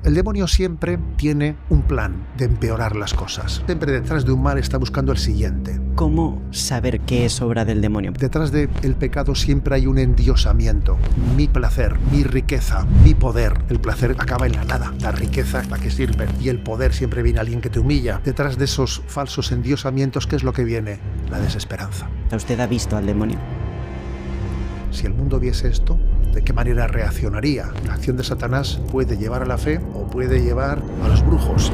El demonio siempre tiene un plan de empeorar las cosas. Siempre detrás de un mal está buscando el siguiente. ¿Cómo saber qué es obra del demonio? Detrás del pecado siempre hay un endiosamiento. Mi placer, mi riqueza, mi poder. El placer acaba en la nada. La riqueza, ¿para qué sirve? Y el poder siempre viene a alguien que te humilla. Detrás de esos falsos endiosamientos, ¿qué es lo que viene? La desesperanza. ¿Usted ha visto al demonio? Si el mundo viese esto, ¿de qué manera reaccionaría? La acción de Satanás puede llevar a la fe o puede llevar a los brujos.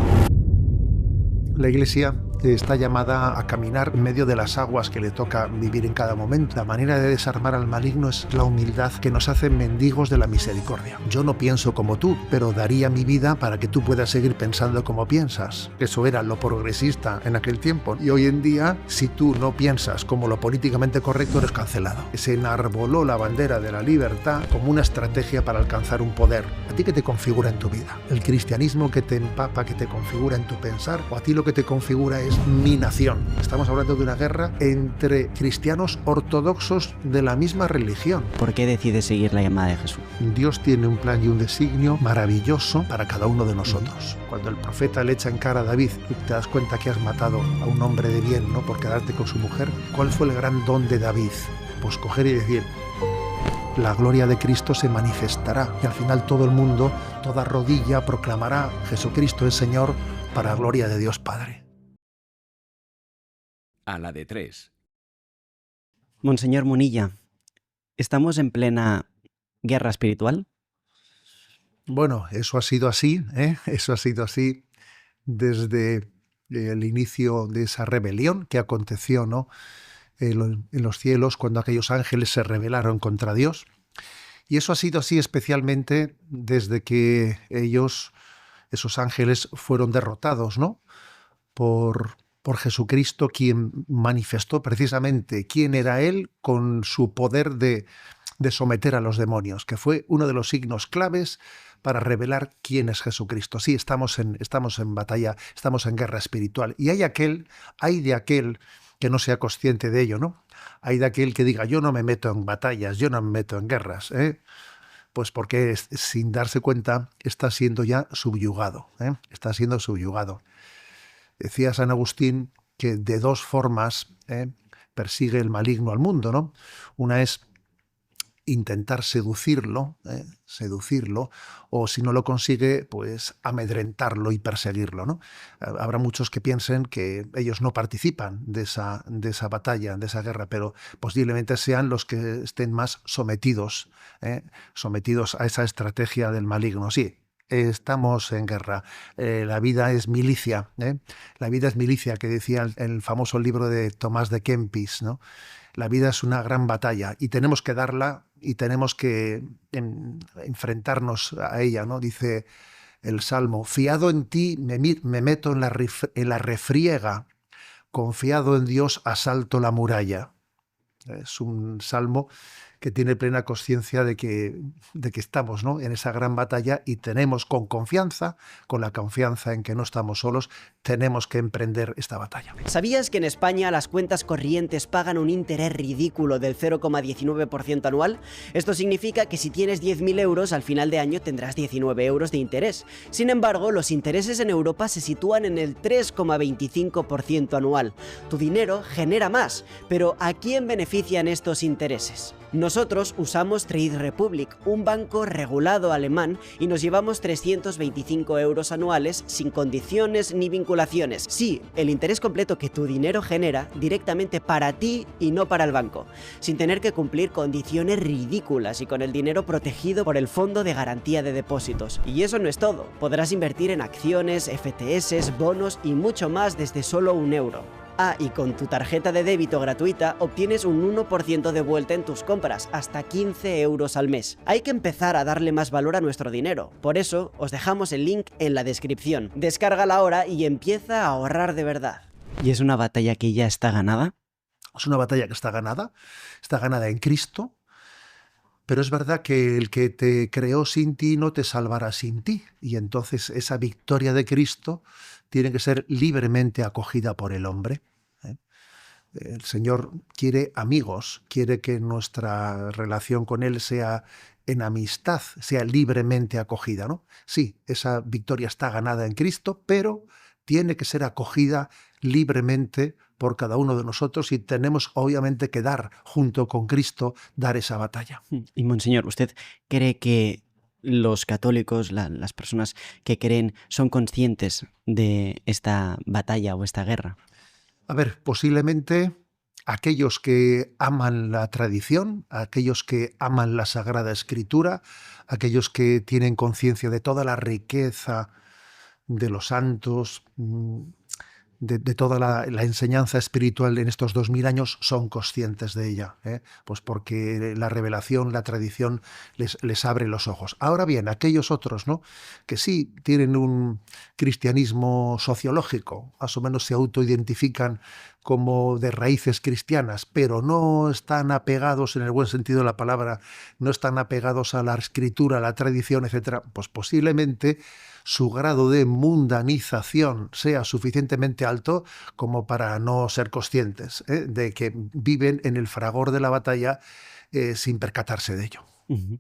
La Iglesia está llamada a caminar en medio de las aguas que le toca vivir en cada momento. La manera de desarmar al maligno es la humildad que nos hace mendigos de la misericordia. Yo no pienso como tú, pero daría mi vida para que tú puedas seguir pensando como piensas. Eso era lo progresista en aquel tiempo. Y hoy en día, si tú no piensas como lo políticamente correcto, eres cancelado. Se enarboló la bandera de la libertad como una estrategia para alcanzar un poder. ¿A ti qué te configura en tu vida? ¿El cristianismo que te empapa, que te configura en tu pensar? ¿O a ti lo que te configura es mi nación? Estamos hablando de una guerra entre cristianos ortodoxos de la misma religión. ¿Por qué decide seguir la llamada de Jesús? Dios tiene un plan y un designio maravilloso para cada uno de nosotros. Cuando el profeta le echa en cara a David, tú te das cuenta que has matado a un hombre de bien, ¿no?, por quedarte con su mujer. ¿Cuál fue el gran don de David? Pues coger y decir: la gloria de Cristo se manifestará, y al final todo el mundo, toda rodilla proclamará: Jesucristo es Señor, para gloria de Dios Padre. A la de tres. Monseñor Munilla, ¿estamos en plena guerra espiritual? Bueno, eso ha sido así, ¿eh? Eso ha sido así desde el inicio de esa rebelión que aconteció, ¿no?, en los cielos, cuando aquellos ángeles se rebelaron contra Dios. Y eso ha sido así especialmente desde que esos ángeles, fueron derrotados, ¿no?, por Jesucristo, quien manifestó precisamente quién era Él con su poder de someter a los demonios, que fue uno de los signos claves para revelar quién es Jesucristo. Sí, estamos en batalla, estamos en guerra espiritual. Y hay de aquel que no sea consciente de ello, ¿no? Hay de aquel que diga: yo no me meto en batallas, yo no me meto en guerras, ¿eh? Pues porque sin darse cuenta está siendo ya subyugado, ¿eh? Está siendo subyugado. Decía San Agustín que de dos formas persigue el maligno al mundo, ¿no? Una es intentar seducirlo, o si no lo consigue, pues amedrentarlo y perseguirlo, ¿no? Habrá muchos que piensen que ellos no participan de esa batalla, de esa guerra, pero posiblemente sean los que estén más sometidos a esa estrategia del maligno. Sí, estamos en guerra. La vida es milicia, ¿eh? La vida es milicia, que decía el famoso libro de Tomás de Kempis, ¿no? La vida es una gran batalla y tenemos que darla y tenemos que enfrentarnos a ella, ¿no? Dice el Salmo: fiado en ti me meto en la refriega, confiado en Dios asalto la muralla. Es un salmo que tiene plena conciencia de que estamos, ¿no?, en esa gran batalla, y tenemos con la confianza en que no estamos solos, tenemos que emprender esta batalla. ¿Sabías que en España las cuentas corrientes pagan un interés ridículo del 0,19% anual? Esto significa que si tienes 10.000 euros, al final de año tendrás 19 euros de interés. Sin embargo, los intereses en Europa se sitúan en el 3,25% anual. Tu dinero genera más, pero ¿a quién benefician estos intereses? Nosotros usamos Trade Republic, un banco regulado alemán, y nos llevamos 325 euros anuales sin condiciones ni vinculaciones. Sí, el interés completo que tu dinero genera directamente para ti y no para el banco, sin tener que cumplir condiciones ridículas y con el dinero protegido por el Fondo de Garantía de Depósitos. Y eso no es todo, podrás invertir en acciones, FTS, bonos y mucho más desde solo 1 euro. Ah, y con tu tarjeta de débito gratuita obtienes un 1% de vuelta en tus compras, hasta 15 euros al mes. Hay que empezar a darle más valor a nuestro dinero, por eso os dejamos el link en la descripción. Descárgala ahora y empieza a ahorrar de verdad. ¿Y es una batalla que ya está ganada? Es una batalla que está ganada en Cristo, pero es verdad que el que te creó sin ti no te salvará sin ti, y entonces esa victoria de Cristo tiene que ser libremente acogida por el hombre. El Señor quiere amigos, quiere que nuestra relación con Él sea en amistad sea libremente acogida, ¿no? Sí, esa victoria está ganada en Cristo, pero tiene que ser acogida libremente por cada uno de nosotros y tenemos obviamente que dar, junto con Cristo, dar esa batalla. Y Monseñor, ¿usted cree que los católicos, las personas que creen, son conscientes de esta batalla o esta guerra? A ver, posiblemente aquellos que aman la tradición, aquellos que aman la Sagrada Escritura, aquellos que tienen conciencia de toda la riqueza de los santos, de toda la enseñanza espiritual en estos 2000 años, son conscientes de ella, ¿eh? Pues porque la revelación, la tradición les abre los ojos. Ahora bien, aquellos otros, ¿no?, que sí tienen un cristianismo sociológico, más o menos se autoidentifican como de raíces cristianas, pero no están apegados, en el buen sentido de la palabra, no están apegados a la escritura, a la tradición, etcétera, pues posiblemente su grado de mundanización sea suficientemente alto como para no ser conscientes, de que viven en el fragor de la batalla sin percatarse de ello. Ujú.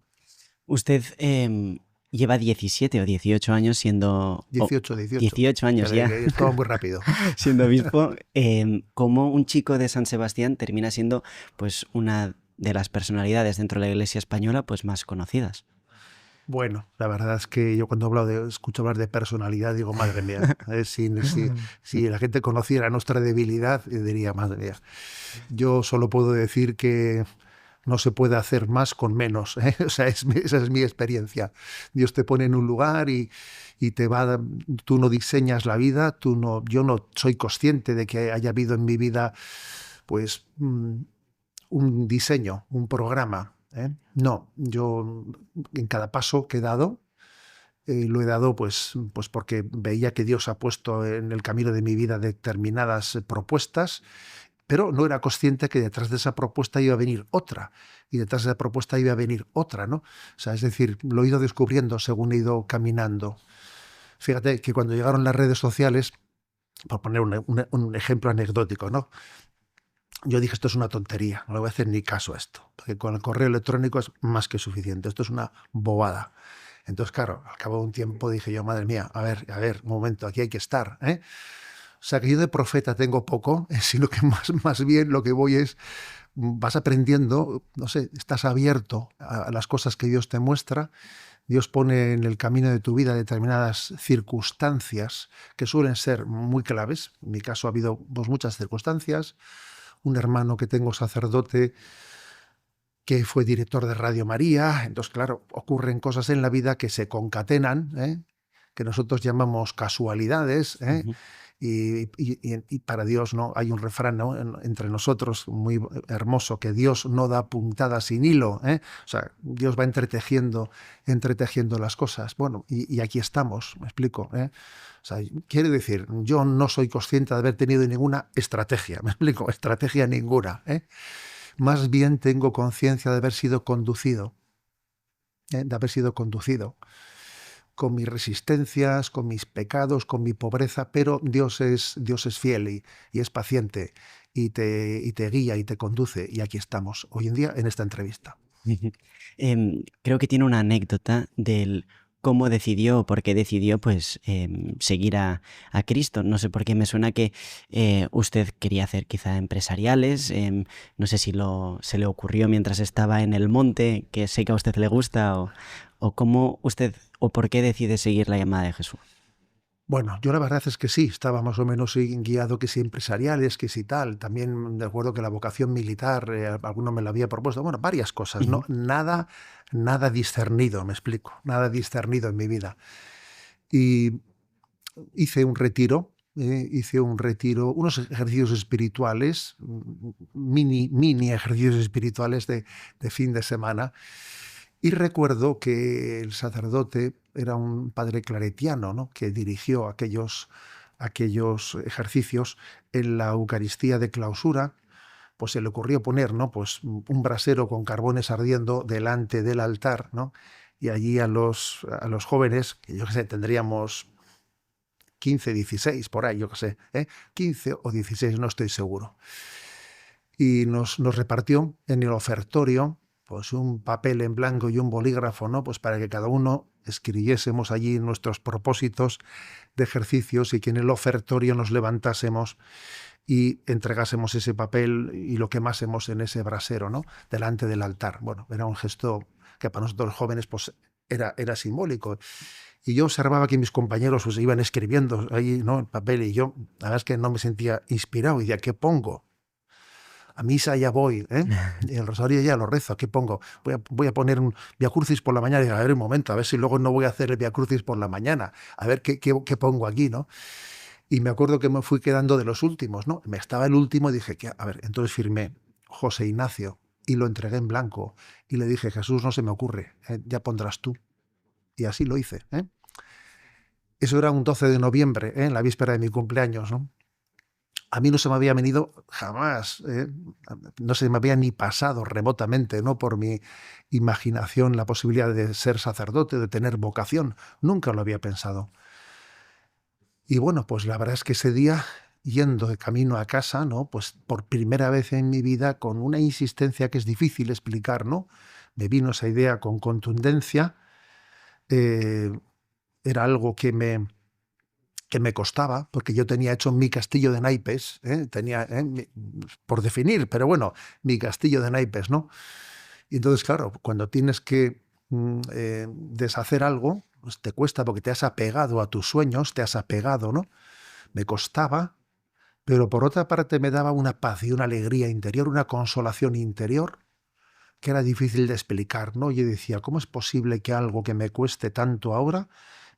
Usted lleva 17 o 18 años siendo... 18. 18 años ya. Es todo muy rápido. Siendo obispo. ¿Cómo un chico de San Sebastián termina siendo pues una de las personalidades dentro de la Iglesia española pues más conocidas? Bueno, la verdad es que yo cuando escucho hablar de personalidad digo, madre mía, si la gente conociera nuestra debilidad, diría, madre mía. Yo solo puedo decir que no se puede hacer más con menos, ¿eh? O sea, esa es mi experiencia. Dios te pone en un lugar y tú no diseñas la vida, yo no soy consciente de que haya habido en mi vida pues un diseño, un programa. No, yo en cada paso que he dado, lo he dado pues porque veía que Dios ha puesto en el camino de mi vida determinadas propuestas, pero no era consciente que detrás de esa propuesta iba a venir otra, y detrás de esa propuesta iba a venir otra, ¿no? O sea, es decir, lo he ido descubriendo según he ido caminando. Fíjate que cuando llegaron las redes sociales, por poner un ejemplo anecdótico, ¿no?, yo dije, esto es una tontería, no le voy a hacer ni caso a esto, porque con el correo electrónico es más que suficiente, esto es una bobada. Entonces, claro, al cabo de un tiempo dije yo, madre mía, a ver, un momento, aquí hay que estar, ¿eh? O sea, que yo de profeta tengo poco, sino que más bien lo que voy es, vas aprendiendo, no sé, estás abierto a las cosas que Dios te muestra. Dios pone en el camino de tu vida determinadas circunstancias que suelen ser muy claves. En mi caso ha habido pues, muchas circunstancias. Un hermano que tengo sacerdote que fue director de Radio María. Entonces, claro, ocurren cosas en la vida que se concatenan, que nosotros llamamos casualidades, Ujú. y para Dios no hay un refrán, ¿no?, entre nosotros muy hermoso, que Dios no da puntada sin hilo, O sea, Dios va entretejiendo las cosas. Bueno, y aquí estamos, me explico, O sea, quiere decir, yo no soy consciente de haber tenido ninguna estrategia, me explico, estrategia ninguna, Más bien tengo conciencia de haber sido conducido, con mis resistencias, con mis pecados, con mi pobreza, pero Dios es fiel y es paciente y te guía y te conduce. Y aquí estamos, hoy en día, en esta entrevista. Creo que tiene una anécdota del cómo decidió o por qué decidió pues seguir a Cristo. No sé por qué me suena que usted quería hacer quizá empresariales. No sé si se le ocurrió mientras estaba en el monte, que sé que a usted le gusta, o cómo usted o por qué decide seguir la llamada de Jesús. Bueno, yo la verdad es que sí, estaba más o menos guiado que si empresariales, que si tal. También de acuerdo que la vocación militar, alguno me la había propuesto. Bueno, varias cosas, ¿no? Ujú. Nada discernido, me explico. Nada discernido en mi vida. Y hice un retiro, unos ejercicios espirituales, mini ejercicios espirituales de fin de semana. Y recuerdo que el sacerdote era un padre claretiano, ¿no?, que dirigió aquellos ejercicios en la Eucaristía de clausura. Pues se le ocurrió poner, ¿no?, pues un brasero con carbones ardiendo delante del altar, ¿no? Y allí a los jóvenes, que yo qué sé, tendríamos 15, 16, por ahí, yo qué sé, 15 o 16, no estoy seguro. Y nos repartió en el ofertorio pues un papel en blanco y un bolígrafo, ¿no? Pues para que cada uno escribiésemos allí nuestros propósitos de ejercicios y que en el ofertorio nos levantásemos y entregásemos ese papel y lo quemásemos en ese brasero, ¿no? Delante del altar. Bueno, era un gesto que para nosotros los jóvenes pues era simbólico. Y yo observaba que mis compañeros pues iban escribiendo ahí, ¿no? En papel, y yo, la verdad es que no me sentía inspirado. Y decía, ¿qué pongo? A misa ya voy, ¿eh? Y el rosario ya lo rezo. ¿Qué pongo? Voy a poner un Via Crucis por la mañana. Y digo, a ver un momento, a ver si luego no voy a hacer el Via Crucis por la mañana. A ver qué pongo aquí, ¿no? Y me acuerdo que me fui quedando de los últimos, ¿no? Me estaba el último y dije, a ver, entonces firmé José Ignacio y lo entregué en blanco. Y le dije, Jesús, no se me ocurre, ya pondrás tú. Y así lo hice, ¿eh? Eso era un 12 de noviembre, en la víspera de mi cumpleaños, ¿no? A mí no se me había venido jamás, no se me había ni pasado remotamente, ¿no? Por mi imaginación la posibilidad de ser sacerdote, de tener vocación. Nunca lo había pensado. Y bueno, pues la verdad es que ese día, yendo de camino a casa, ¿no? Pues por primera vez en mi vida, con una insistencia que es difícil explicar, ¿no? Me vino esa idea con contundencia. Era algo que me costaba, porque yo tenía hecho mi castillo de naipes, tenía, por definir, pero bueno, mi castillo de naipes, ¿no? Y entonces, claro, cuando tienes que deshacer algo, pues te cuesta porque te has apegado a tus sueños, te has apegado, ¿no? Me costaba, pero por otra parte me daba una paz y una alegría interior, una consolación interior, que era difícil de explicar, ¿no? Yo decía, ¿cómo es posible que algo que me cueste tanto ahora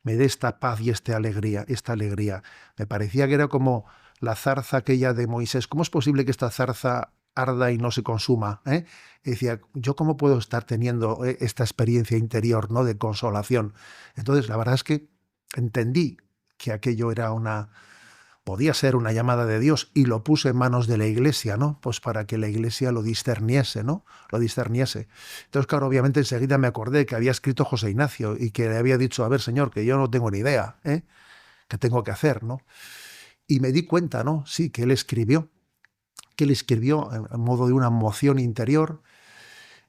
me dé esta paz y esta alegría, esta alegría? Me parecía que era como la zarza aquella de Moisés. ¿Cómo es posible que esta zarza arda y no se consuma? Y decía, ¿yo cómo puedo estar teniendo esta experiencia interior, ¿no? De consolación? Entonces, la verdad es que entendí que aquello era podía ser una llamada de Dios, y lo puse en manos de la Iglesia, ¿no? Pues para que la Iglesia lo discerniese, ¿no? Lo discerniese. Entonces, claro, obviamente enseguida me acordé que había escrito José Ignacio y que le había dicho, a ver, señor, que yo no tengo ni idea, ¿qué tengo que hacer, no? Y me di cuenta, ¿no? Sí, que él escribió a modo de una moción interior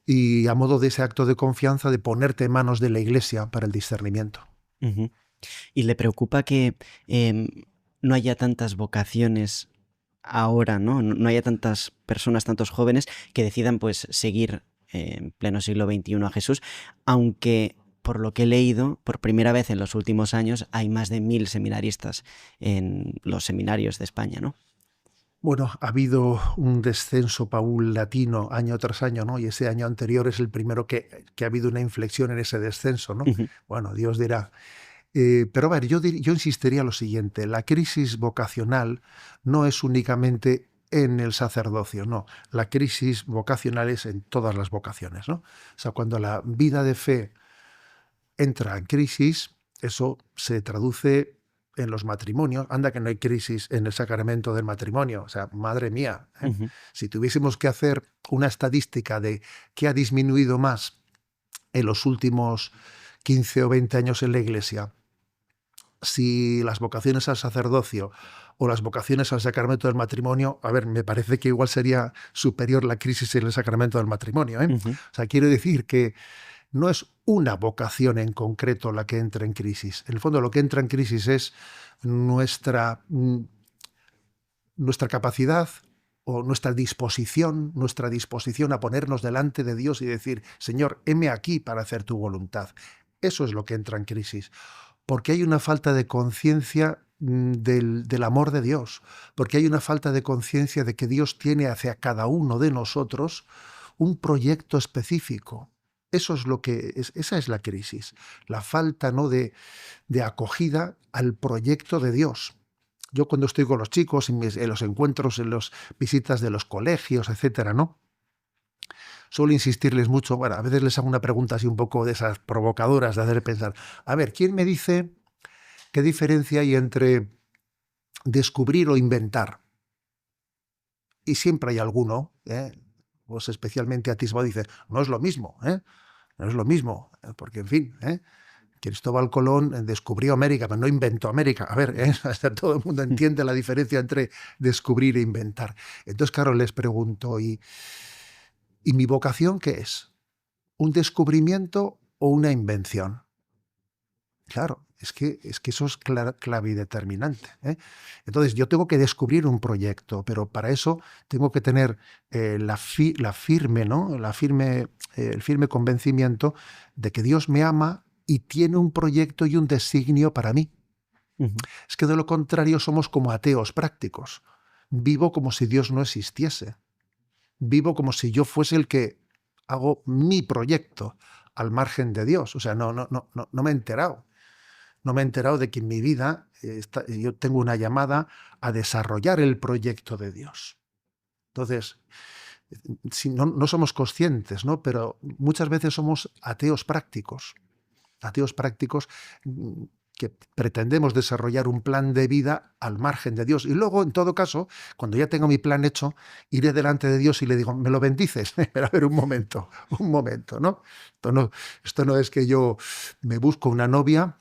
y a modo de ese acto de confianza de ponerte en manos de la Iglesia para el discernimiento. Uh-huh. ¿Y le preocupa que no haya tantas vocaciones ahora, ¿no? No haya tantas personas, tantos jóvenes que decidan pues seguir en pleno siglo XXI a Jesús, aunque por lo que he leído, por primera vez en los últimos años hay más de 1000 seminaristas en los seminarios de España, ¿no? Bueno, ha habido un descenso paulatino año tras año, ¿no? Y ese año anterior es el primero que ha habido una inflexión en ese descenso, ¿no? Uh-huh. Bueno, Dios dirá. Pero a ver, yo insistiría lo siguiente, la crisis vocacional no es únicamente en el sacerdocio, no, la crisis vocacional es en todas las vocaciones, ¿no? O sea, cuando la vida de fe entra en crisis, eso se traduce en los matrimonios. Anda que no hay crisis en el sacramento del matrimonio, o sea, madre mía, Uh-huh. Si tuviésemos que hacer una estadística de qué ha disminuido más en los últimos 15 o 20 años en la Iglesia, si las vocaciones al sacerdocio o las vocaciones al sacramento del matrimonio, a ver, me parece que igual sería superior la crisis en el sacramento del matrimonio, ¿eh? Uh-huh. O sea, quiero decir que no es una vocación en concreto la que entra en crisis. En el fondo, lo que entra en crisis es nuestra capacidad o nuestra disposición a ponernos delante de Dios y decir, Señor, heme aquí para hacer tu voluntad. Eso es lo que entra en crisis. Porque hay una falta de conciencia del amor de Dios, porque hay una falta de conciencia de que Dios tiene hacia cada uno de nosotros un proyecto específico. Eso es esa es la crisis, la falta, ¿no?, de acogida al proyecto de Dios. Yo cuando estoy con los chicos, en los encuentros, en las visitas de los colegios, etcétera, ¿no?, suelo insistirles mucho. Bueno, a veces les hago una pregunta así un poco de esas provocadoras de hacer pensar. A ver, ¿quién me dice qué diferencia hay entre descubrir o inventar? Y siempre hay alguno, pues especialmente atisbado, dice, no es lo mismo, no es lo mismo, porque en fin, Cristóbal Colón descubrió América, pero no inventó América. A ver, hasta todo el mundo entiende la diferencia entre descubrir e inventar. Entonces, claro, les pregunto, ¿y mi vocación qué es? un descubrimiento o una invención. Claro, es que eso es clave y determinante, ¿eh? Entonces, yo tengo que descubrir un proyecto, pero para eso tengo que tener la firme, ¿no? El firme convencimiento de que Dios me ama y tiene un proyecto y un designio para mí. Ujú. Es que de lo contrario somos como ateos prácticos. Vivo como si Dios no existiese. Vivo como si yo fuese el que hago mi proyecto al margen de Dios. O sea, no me he enterado. No me he enterado de que en mi vida yo tengo una llamada a desarrollar el proyecto de Dios. Entonces, si no somos conscientes, ¿no? Pero muchas veces somos ateos prácticos mm, que pretendemos desarrollar un plan de vida al margen de Dios. Y luego, en todo caso, cuando ya tengo mi plan hecho, iré delante de Dios y le digo, ¿me lo bendices? Pero a ver, un momento, ¿no? Esto no es que yo me busco una novia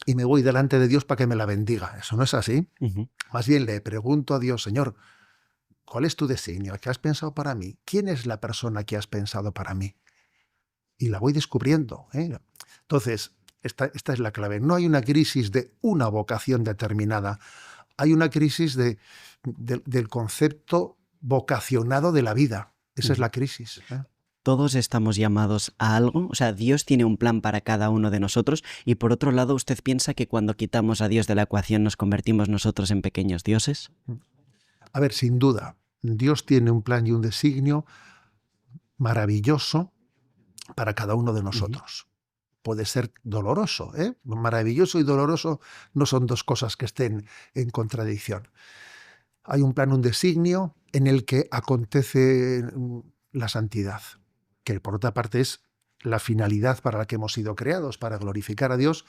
y me voy delante de Dios para que me la bendiga. Eso no es así. Ujú. Más bien le pregunto a Dios, Señor, ¿cuál es tu designio? ¿Qué has pensado para mí? ¿Quién es la persona que has pensado para mí? Y la voy descubriendo, ¿eh? Entonces, esta es la clave. No hay una crisis de una vocación determinada. Hay una crisis del concepto vocacionado de la vida. Esa es Ujú. la crisis, ¿eh? Todos estamos llamados a algo, o sea, Dios tiene un plan para cada uno de nosotros y por otro lado, ¿usted piensa que cuando quitamos a Dios de la ecuación nos convertimos nosotros en pequeños dioses? A ver, sin duda, Dios tiene un plan y un designio maravilloso para cada uno de Ujú. nosotros. Puede ser doloroso, ¿eh? Maravilloso y doloroso no son dos cosas que estén en contradicción. Hay un plan, un designio en el que acontece la santidad, que por otra parte es la finalidad para la que hemos sido creados, para glorificar a Dios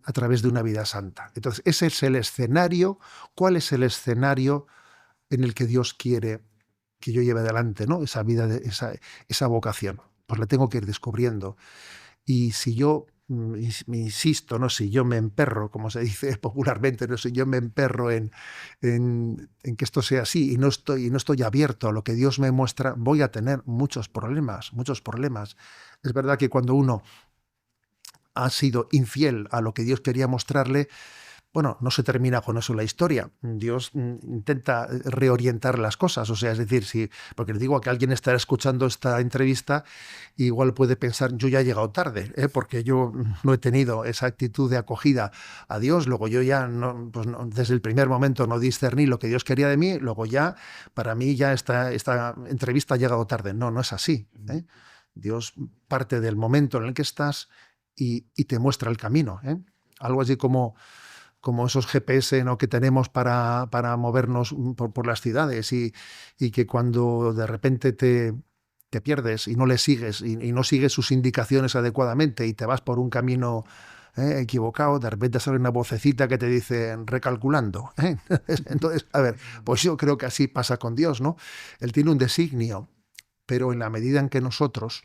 a través de una vida santa. Entonces, ese es el escenario. ¿Cuál es el escenario en el que Dios quiere que yo lleve adelante, ¿no? Esa vida, esa vocación? Pues la tengo que ir descubriendo. Y si yo me insisto, ¿no? Si yo me emperro, como se dice popularmente, ¿no? Si yo me emperro en que esto sea así y no estoy abierto a lo que Dios me muestra, voy a tener muchos problemas, muchos problemas. Es verdad que cuando uno ha sido infiel a lo que Dios quería mostrarle, bueno, no se termina con eso la historia. Dios intenta reorientar las cosas. O sea, es decir, si, porque les digo que alguien estará escuchando esta entrevista, igual puede pensar, yo ya he llegado tarde, ¿eh? Porque yo no he tenido esa actitud de acogida a Dios. Luego yo ya, desde el primer momento no discerní lo que Dios quería de mí. Luego ya, para mí ya esta entrevista ha llegado tarde. No, no es así, ¿eh? Dios parte del momento en el que estás y te muestra el camino, ¿eh? Algo así como esos GPS, ¿no? Que tenemos para movernos por las ciudades y que cuando de repente te pierdes y no le sigues y no sigues sus indicaciones adecuadamente y te vas por un camino equivocado, de repente sale una vocecita que te dice recalculando, ¿eh? Entonces, a ver, pues yo creo que así pasa con Dios, ¿no? Él tiene un designio, pero en la medida en que nosotros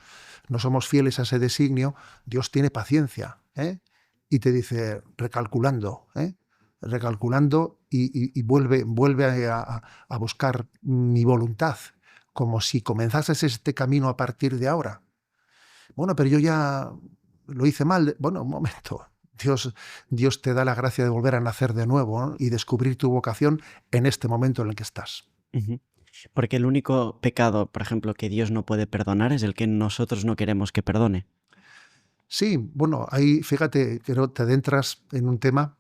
no somos fieles a ese designio, Dios tiene paciencia, ¿eh? Y te dice recalculando, ¿eh? Recalculando y vuelve a buscar mi voluntad, como si comenzases este camino a partir de ahora. Bueno, pero yo ya lo hice mal. Bueno, un momento. Dios te da la gracia de volver a nacer de nuevo, ¿no? Y descubrir tu vocación en este momento en el que estás. Ujú. Porque el único pecado, por ejemplo, que Dios no puede perdonar es el que nosotros no queremos que perdone. Sí, bueno, ahí fíjate que te adentras en un tema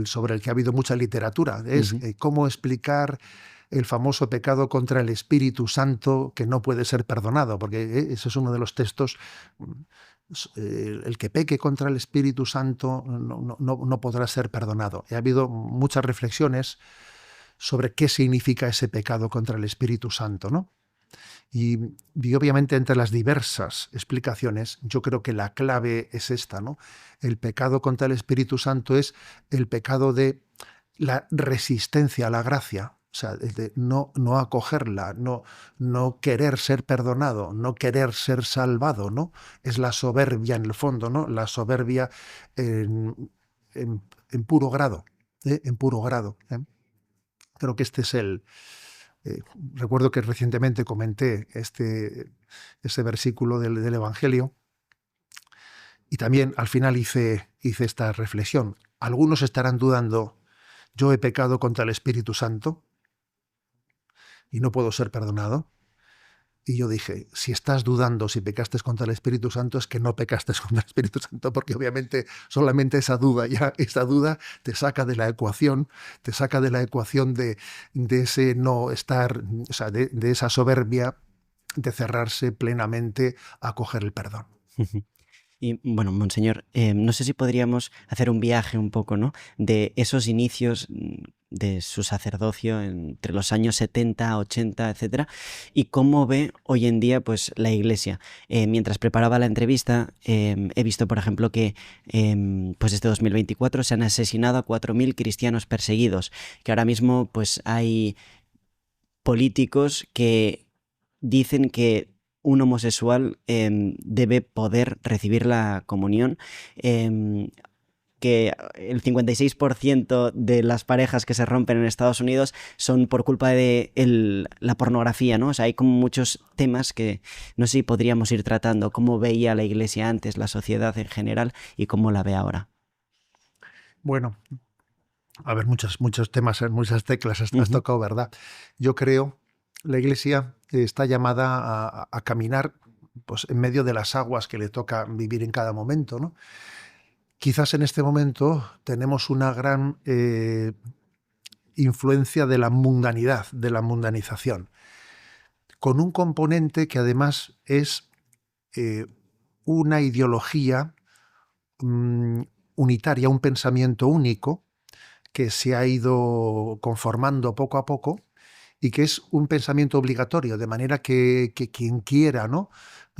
sobre el que ha habido mucha literatura. Es Ujú. cómo explicar el famoso pecado contra el Espíritu Santo que no puede ser perdonado, porque ese es uno de los textos. El que peque contra el Espíritu Santo no podrá ser perdonado. Y ha habido muchas reflexiones sobre qué significa ese pecado contra el Espíritu Santo, ¿no? Y obviamente entre las diversas explicaciones, yo creo que la clave es esta, ¿no? El pecado contra el Espíritu Santo es el pecado de la resistencia a la gracia, o sea, de no acogerla, no querer ser perdonado, no querer ser salvado, ¿no? Es la soberbia en el fondo, ¿no? La soberbia en puro grado, ¿eh? En puro grado, ¿eh? Creo que este es Recuerdo que recientemente comenté ese versículo del Evangelio y también al final hice esta reflexión. Algunos estarán dudando, yo he pecado contra el Espíritu Santo y no puedo ser perdonado. Y yo dije, si estás dudando si pecaste contra el Espíritu Santo, es que no pecaste contra el Espíritu Santo, porque obviamente solamente esa duda te saca de la ecuación, de ese no estar, o sea, de esa soberbia de cerrarse plenamente a coger el perdón. Y bueno, monseñor, no sé si podríamos hacer un viaje un poco, ¿no?, de esos inicios de su sacerdocio entre los años 70, 80, etcétera, y cómo ve hoy en día pues la Iglesia. Mientras preparaba la entrevista, he visto, por ejemplo, que pues este 2024 se han asesinado a 4.000 cristianos perseguidos, que ahora mismo pues hay políticos que dicen que un homosexual debe poder recibir la comunión, que el 56% de las parejas que se rompen en Estados Unidos son por culpa de la pornografía, ¿no? O sea, hay como muchos temas que no sé si podríamos ir tratando, cómo veía la Iglesia antes, la sociedad en general, y cómo la ve ahora. Bueno, a ver, muchos temas, muchas teclas has tocado, ¿verdad? Yo creo la Iglesia está llamada a caminar pues, en medio de las aguas que le toca vivir en cada momento, ¿no? Quizás en este momento tenemos una gran influencia de la mundanidad, de la mundanización, con un componente que además es una ideología unitaria, un pensamiento único que se ha ido conformando poco a poco y que es un pensamiento obligatorio, de manera que quien quiera, ¿no?,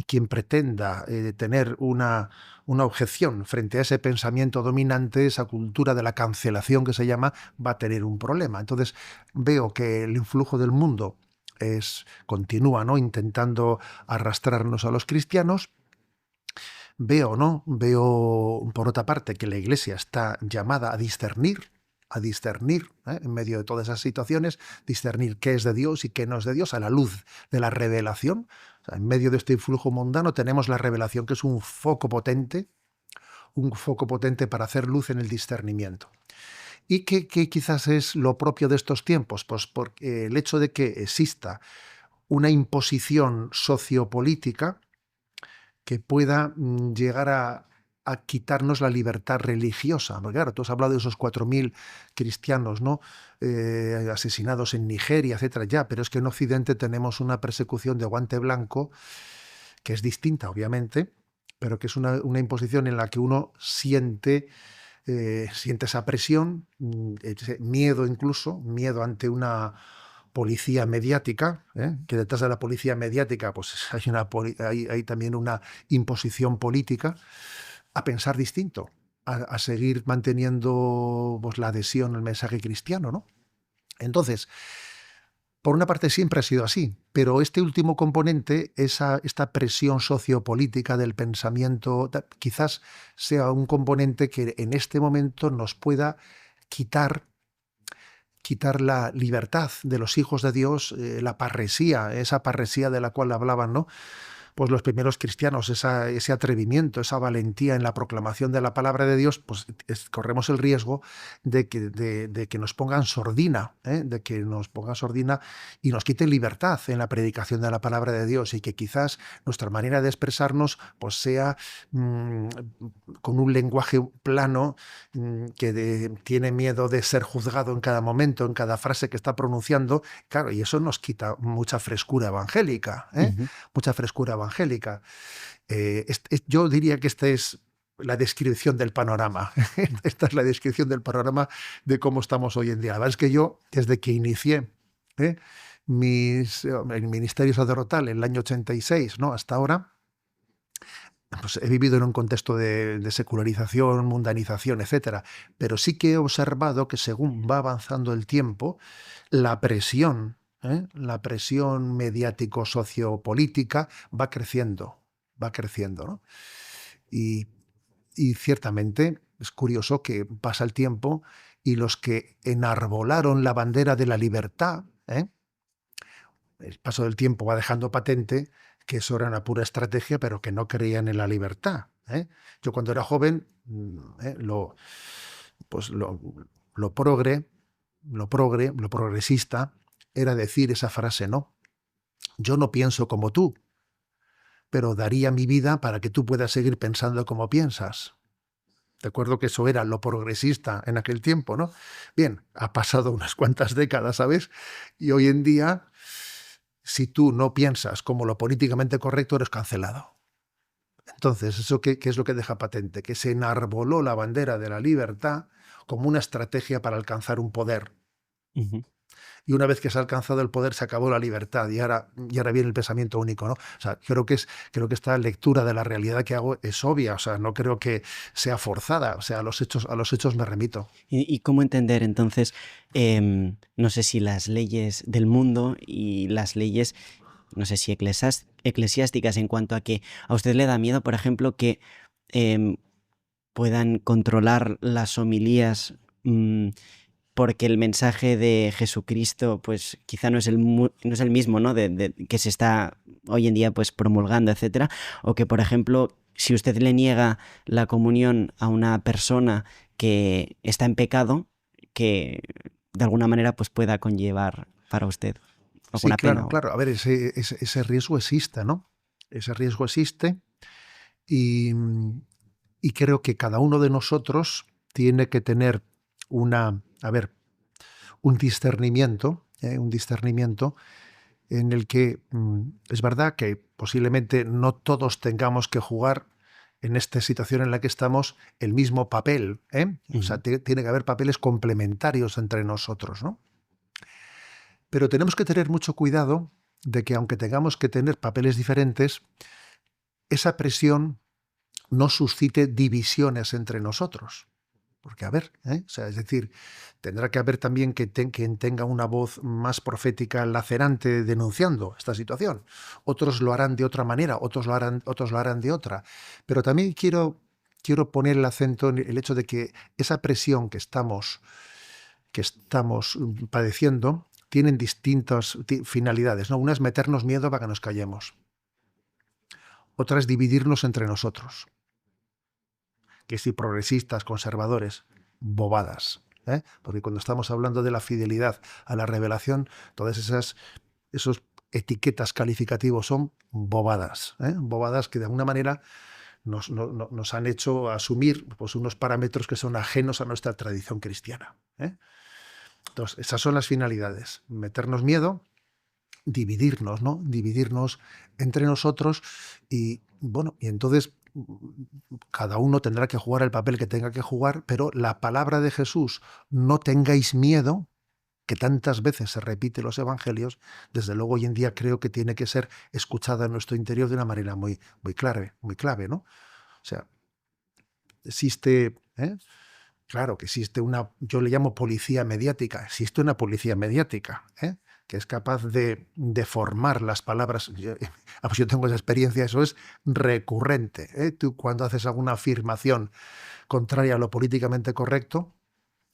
quien pretenda tener una objeción frente a ese pensamiento dominante, esa cultura de la cancelación que se llama, va a tener un problema. Entonces veo que el influjo del mundo continúa, ¿no?, intentando arrastrarnos a los cristianos. Veo por otra parte que la Iglesia está llamada a discernir, en medio de todas esas situaciones, discernir qué es de Dios y qué no es de Dios a la luz de la revelación. O sea, en medio de este influjo mundano tenemos la revelación, que es un foco potente para hacer luz en el discernimiento. ¿Y qué quizás es lo propio de estos tiempos? Pues porque el hecho de que exista una imposición sociopolítica que pueda llegar a quitarnos la libertad religiosa. Porque claro, tú has hablado de esos 4.000 cristianos, ¿no?, asesinados en Nigeria, etcétera, ya, pero es que en Occidente tenemos una persecución de guante blanco que es distinta, obviamente, pero que es una imposición en la que uno siente esa presión, ese miedo incluso, miedo ante una policía mediática, que detrás de la policía mediática pues hay también una imposición política, a pensar distinto, a seguir manteniendo pues, la adhesión al mensaje cristiano, ¿no? Entonces, por una parte siempre ha sido así, pero este último componente, esta presión sociopolítica del pensamiento, quizás sea un componente que en este momento nos pueda quitar la libertad de los hijos de Dios, la parresía, esa parresía de la cual hablaban, ¿no?, pues los primeros cristianos, ese atrevimiento, esa valentía en la proclamación de la palabra de Dios, pues corremos el riesgo de que nos pongan sordina, de que nos pongan sordina y nos quiten libertad en la predicación de la palabra de Dios, y que quizás nuestra manera de expresarnos pues sea con un lenguaje plano, que tiene miedo de ser juzgado en cada momento, en cada frase que está pronunciando. Claro, y eso nos quita mucha frescura evangélica, mucha frescura evangélica. Yo diría que esta es la descripción del panorama. Esta es la descripción del panorama de cómo estamos hoy en día. La verdad es que yo, desde que inicié el ministerio sacerdotal en el año 86, ¿no?, hasta ahora, pues he vivido en un contexto de secularización, mundanización, etcétera. Pero sí que he observado que según va avanzando el tiempo, la presión mediático-sociopolítica va creciendo, ¿no? Y ciertamente es curioso que pasa el tiempo y los que enarbolaron la bandera de la libertad, el paso del tiempo va dejando patente que eso era una pura estrategia, pero que no creían en la libertad. Yo cuando era joven, pues lo progre, lo progresista, era decir esa frase, ¿no? Yo no pienso como tú, pero daría mi vida para que tú puedas seguir pensando como piensas. Recuerdo que eso era lo progresista en aquel tiempo, ¿no? Bien, ha pasado unas cuantas décadas, ¿sabes? Y hoy en día, si tú no piensas como lo políticamente correcto, eres cancelado. Entonces, ¿eso qué es lo que deja patente? Que se enarboló la bandera de la libertad como una estrategia para alcanzar un poder. Ujú. Y una vez que se ha alcanzado el poder, se acabó la libertad y ahora viene el pensamiento único, ¿no? O sea, creo que esta lectura de la realidad que hago es obvia, o sea, no creo que sea forzada, o sea, a los hechos me remito. ¿Y cómo entender entonces, no sé si las leyes del mundo y las leyes, no sé si eclesiásticas, en cuanto a que a usted le da miedo, por ejemplo, que em, puedan controlar las homilías, porque el mensaje de Jesucristo pues quizá no es no es el mismo, ¿no? Que se está hoy en día pues promulgando, etcétera, o que, por ejemplo, si usted le niega la comunión a una persona que está en pecado, que de alguna manera pues pueda conllevar para usted Sí, alguna pena. claro. A ver, ese riesgo existe, ¿no? Ese riesgo existe y, y creo que cada uno de nosotros tiene que tener un discernimiento en el que es verdad que posiblemente no todos tengamos que jugar en esta situación en la que estamos el mismo papel, ¿eh? O sea, Ujú. tiene que haber papeles complementarios entre nosotros, ¿no? Pero tenemos que tener mucho cuidado de que aunque tengamos que tener papeles diferentes, esa presión no suscite divisiones entre nosotros. Porque, a ver, o sea, es decir, tendrá que haber también quien tenga una voz más profética, lacerante, denunciando esta situación. Otros lo harán de otra manera, otros lo harán de otra. Pero también quiero poner el acento en el hecho de que esa presión que estamos padeciendo tienen distintas finalidades, ¿no? Una es meternos miedo para que nos callemos. Otra es dividirnos entre nosotros. Que si progresistas, conservadores, bobadas. Porque cuando estamos hablando de la fidelidad a la revelación, todas esos etiquetas calificativos son bobadas. Bobadas que de alguna manera nos han hecho asumir pues, unos parámetros que son ajenos a nuestra tradición cristiana. Entonces, esas son las finalidades. Meternos miedo, dividirnos, ¿no? Dividirnos entre nosotros y, bueno, y entonces cada uno tendrá que jugar el papel que tenga que jugar, pero la palabra de Jesús, no tengáis miedo, que tantas veces se repite en los evangelios, desde luego hoy en día creo que tiene que ser escuchada en nuestro interior de una manera muy, muy clave, ¿no? O sea, existe, claro que existe yo le llamo policía mediática, existe una policía mediática, que es capaz de formar las palabras. Yo tengo esa experiencia, eso es recurrente. Tú cuando haces alguna afirmación contraria a lo políticamente correcto,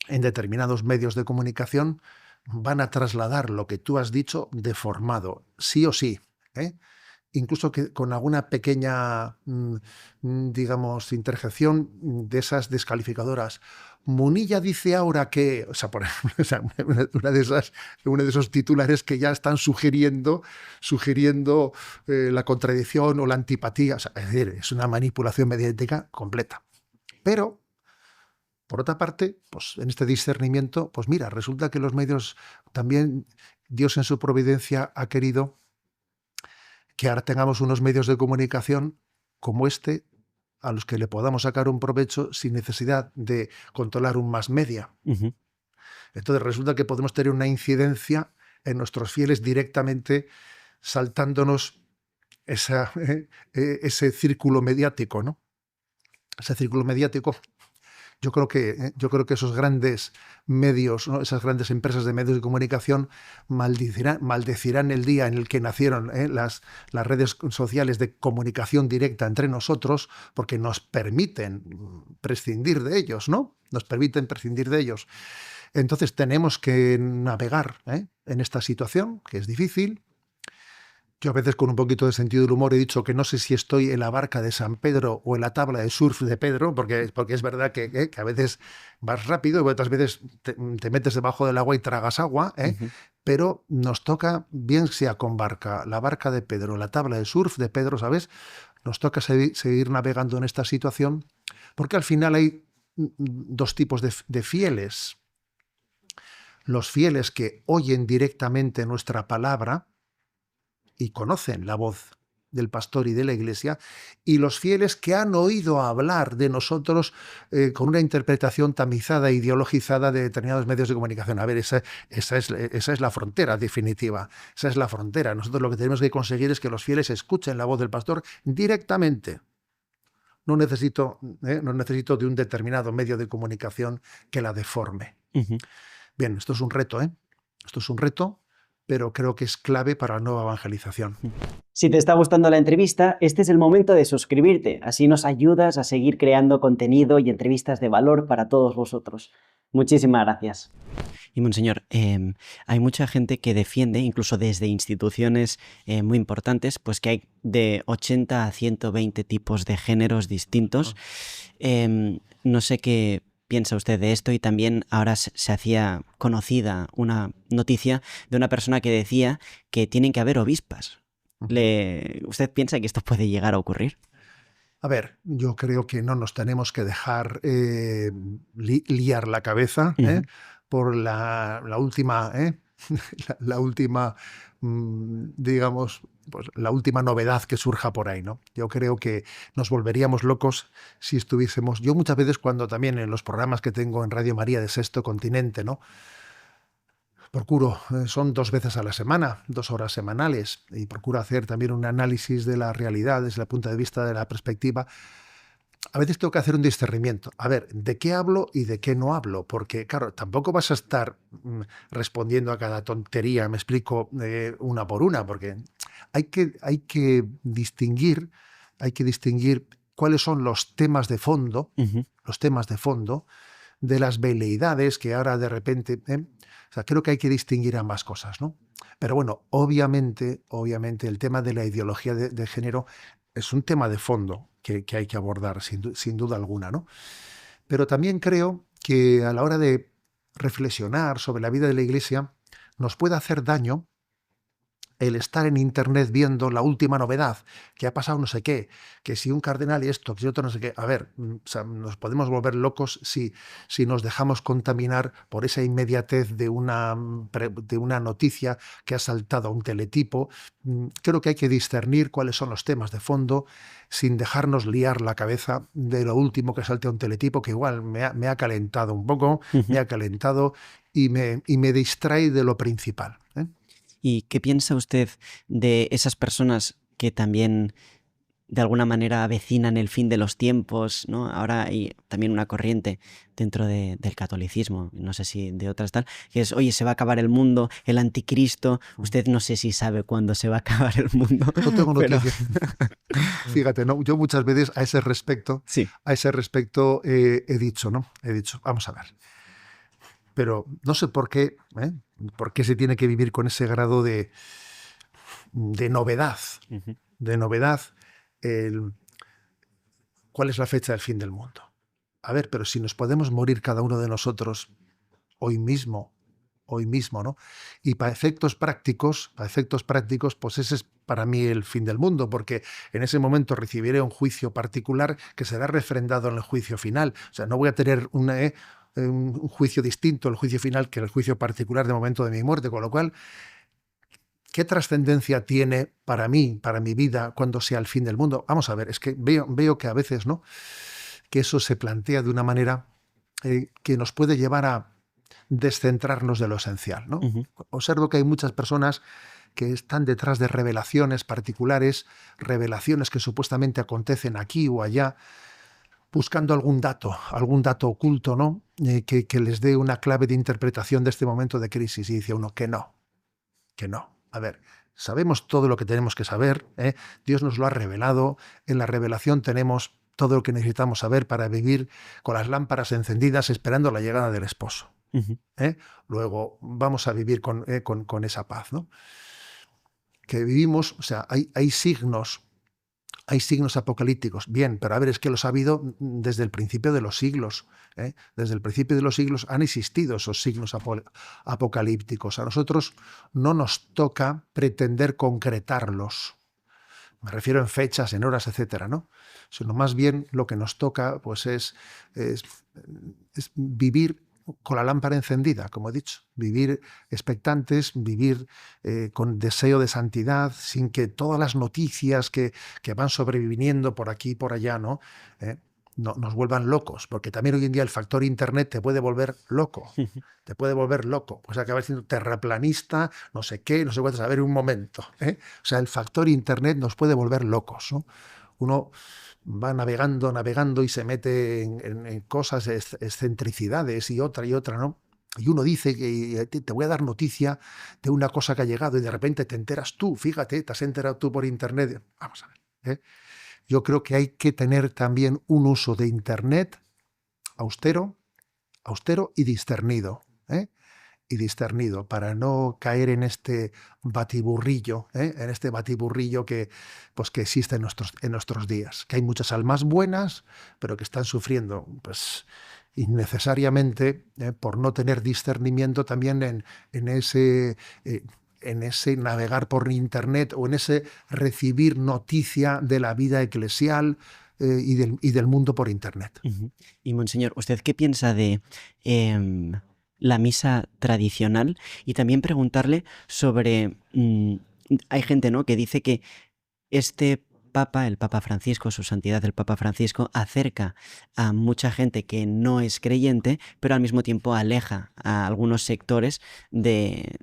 en determinados medios de comunicación van a trasladar lo que tú has dicho deformado, sí o sí. Incluso que con alguna pequeña, digamos, interjección de esas descalificadoras. Munilla dice ahora que, o sea, por ejemplo, o sea, uno de esos titulares que ya están sugiriendo la contradicción o la antipatía. O sea, es decir, es una manipulación mediática completa. Pero, por otra parte, pues en este discernimiento, pues mira, resulta que los medios también, Dios en su providencia ha querido que ahora tengamos unos medios de comunicación como este, a los que le podamos sacar un provecho sin necesidad de controlar un mass media. Ujú. Entonces resulta que podemos tener una incidencia en nuestros fieles directamente saltándonos ese círculo mediático, ¿no? Ese círculo mediático. Yo creo que esos grandes medios, ¿no? Esas grandes empresas de medios de comunicación maldecirán el día en el que nacieron las redes sociales de comunicación directa entre nosotros, porque nos permiten prescindir de ellos, ¿no? Nos permiten prescindir de ellos. Entonces tenemos que navegar en esta situación, que es difícil, Yo a veces con un poquito de sentido del humor he dicho que no sé si estoy en la barca de San Pedro o en la tabla de surf de Pedro, porque es verdad que a veces vas rápido y otras veces te metes debajo del agua y tragas agua, Ujú. pero nos toca, bien sea con barca, la barca de Pedro, la tabla de surf de Pedro, ¿sabes? Nos toca seguir navegando en esta situación, porque al final hay dos tipos de fieles. Los fieles que oyen directamente nuestra palabra y conocen la voz del pastor y de la iglesia, y los fieles que han oído hablar de nosotros con una interpretación tamizada, ideologizada de determinados medios de comunicación. A ver, esa es la frontera definitiva, esa es la frontera. Nosotros lo que tenemos que conseguir es que los fieles escuchen la voz del pastor directamente. No necesito de un determinado medio de comunicación que la deforme. Ujú. Bien, esto es un reto, ¿eh? Esto es un reto, pero creo que es clave para la nueva evangelización. Si te está gustando la entrevista, este es el momento de suscribirte, así nos ayudas a seguir creando contenido y entrevistas de valor para todos vosotros. Muchísimas gracias. Y Monseñor, hay mucha gente que defiende, incluso desde instituciones muy importantes, pues que hay de 80 a 120 tipos de géneros distintos. No sé qué piensa usted de esto, y también ahora se hacía conocida una noticia de una persona que decía que tienen que haber obispas. ¿Usted piensa que esto puede llegar a ocurrir? A ver, yo creo que no nos tenemos que dejar liar la cabeza por la última, la última, digamos, pues la última novedad que surja por ahí, ¿no? Yo creo que nos volveríamos locos si estuviésemos. Yo muchas veces cuando también en los programas que tengo en Radio María de Sexto Continente, ¿no? Procuro, son 2 veces a la semana, 2 horas semanales, y procuro hacer también un análisis de la realidad desde el punto de vista de la perspectiva. A veces tengo que hacer un discernimiento. A ver, ¿de qué hablo y de qué no hablo? Porque, claro, tampoco vas a estar respondiendo a cada tontería, me explico, una por una, porque hay que distinguir cuáles son los temas de fondo, los temas de fondo de las veleidades que ahora de repente... O sea, creo que hay que distinguir ambas cosas, ¿no? Pero bueno, obviamente el tema de la ideología de género es un tema de fondo que hay que abordar, sin duda alguna, ¿no? Pero también creo que a la hora de reflexionar sobre la vida de la Iglesia nos puede hacer daño el estar en Internet viendo la última novedad, que ha pasado no sé qué, que si un cardenal y esto, que si otro no sé qué. A ver, o sea, nos podemos volver locos si nos dejamos contaminar por esa inmediatez de una noticia que ha saltado a un teletipo. Creo que hay que discernir cuáles son los temas de fondo sin dejarnos liar la cabeza de lo último que salte a un teletipo, que igual me ha calentado un poco, me ha calentado y me distrae de lo principal, ¿eh? ¿Y qué piensa usted de esas personas que también de alguna manera avecinan el fin de los tiempos, ¿no? Ahora hay también una corriente dentro del catolicismo, no sé si de otras tal, que es, oye, se va a acabar el mundo, el anticristo. Usted no sé si sabe cuándo se va a acabar el mundo. No tengo pero... noticias. Fíjate, ¿no? Yo muchas veces a ese respecto Sí. he dicho, ¿no? He dicho, vamos a ver. Pero no sé por qué se tiene que vivir con ese grado de novedad. De novedad. ¿Cuál es la fecha del fin del mundo? A ver, pero si nos podemos morir cada uno de nosotros hoy mismo, ¿no? Y para efectos prácticos, pues ese es para mí el fin del mundo, porque en ese momento recibiré un juicio particular que será refrendado en el juicio final. O sea, no voy a tener un juicio distinto, el juicio final, que el juicio particular de momento de mi muerte, con lo cual, ¿qué trascendencia tiene para mí, para mi vida, cuando sea el fin del mundo? Vamos a ver, es que veo que a veces, ¿no?, que eso se plantea de una manera que nos puede llevar a descentrarnos de lo esencial, ¿no? Observo que hay muchas personas que están detrás de revelaciones particulares, revelaciones que supuestamente acontecen aquí o allá, buscando algún dato oculto, ¿no? Que les dé una clave de interpretación de este momento de crisis. Y dice uno que no. A ver, sabemos todo lo que tenemos que saber, ¿eh? Dios nos lo ha revelado. En la revelación tenemos todo lo que necesitamos saber para vivir con las lámparas encendidas esperando la llegada del esposo. Luego vamos a vivir con esa paz, ¿no? que vivimos, o sea, hay signos apocalípticos. Bien, pero a ver, es que los ha habido desde el principio de los siglos. Desde el principio de los siglos han existido esos signos apocalípticos. A nosotros no nos toca pretender concretarlos. Me refiero en fechas, en horas, etcétera, ¿no? Sino más bien lo que nos toca, pues es vivir con la lámpara encendida, como he dicho, vivir expectantes, vivir con deseo de santidad, sin que todas las noticias que van sobreviniendo por aquí y por allá, ¿no? Nos vuelvan locos, porque también hoy en día el factor Internet te puede volver loco, te puede volver loco, pues acabas siendo terraplanista, no sé qué, no sé cuánto, a ver un momento, ¿eh? O sea, el factor Internet nos puede volver locos, ¿no? Uno va navegando y se mete en cosas, excentricidades y otra, ¿no? Y uno dice que te voy a dar noticia de una cosa que ha llegado y de repente te enteras tú, fíjate, te has enterado tú por Internet. Vamos a ver, ¿eh? Yo creo que hay que tener también un uso de Internet austero y discernido, ¿eh? Y discernido, para no caer en este batiburrillo, que existe en nuestros días, que hay muchas almas buenas, pero que están sufriendo, pues, innecesariamente, por no tener discernimiento también en ese navegar por Internet o en ese recibir noticia de la vida eclesial y del mundo por Internet. Uh-huh. Y Monseñor, ¿usted qué piensa de la misa tradicional? Y también preguntarle sobre... hay gente, ¿no?, que dice que este Papa, el Papa Francisco, su santidad el Papa Francisco, acerca a mucha gente que no es creyente, pero al mismo tiempo aleja a algunos sectores de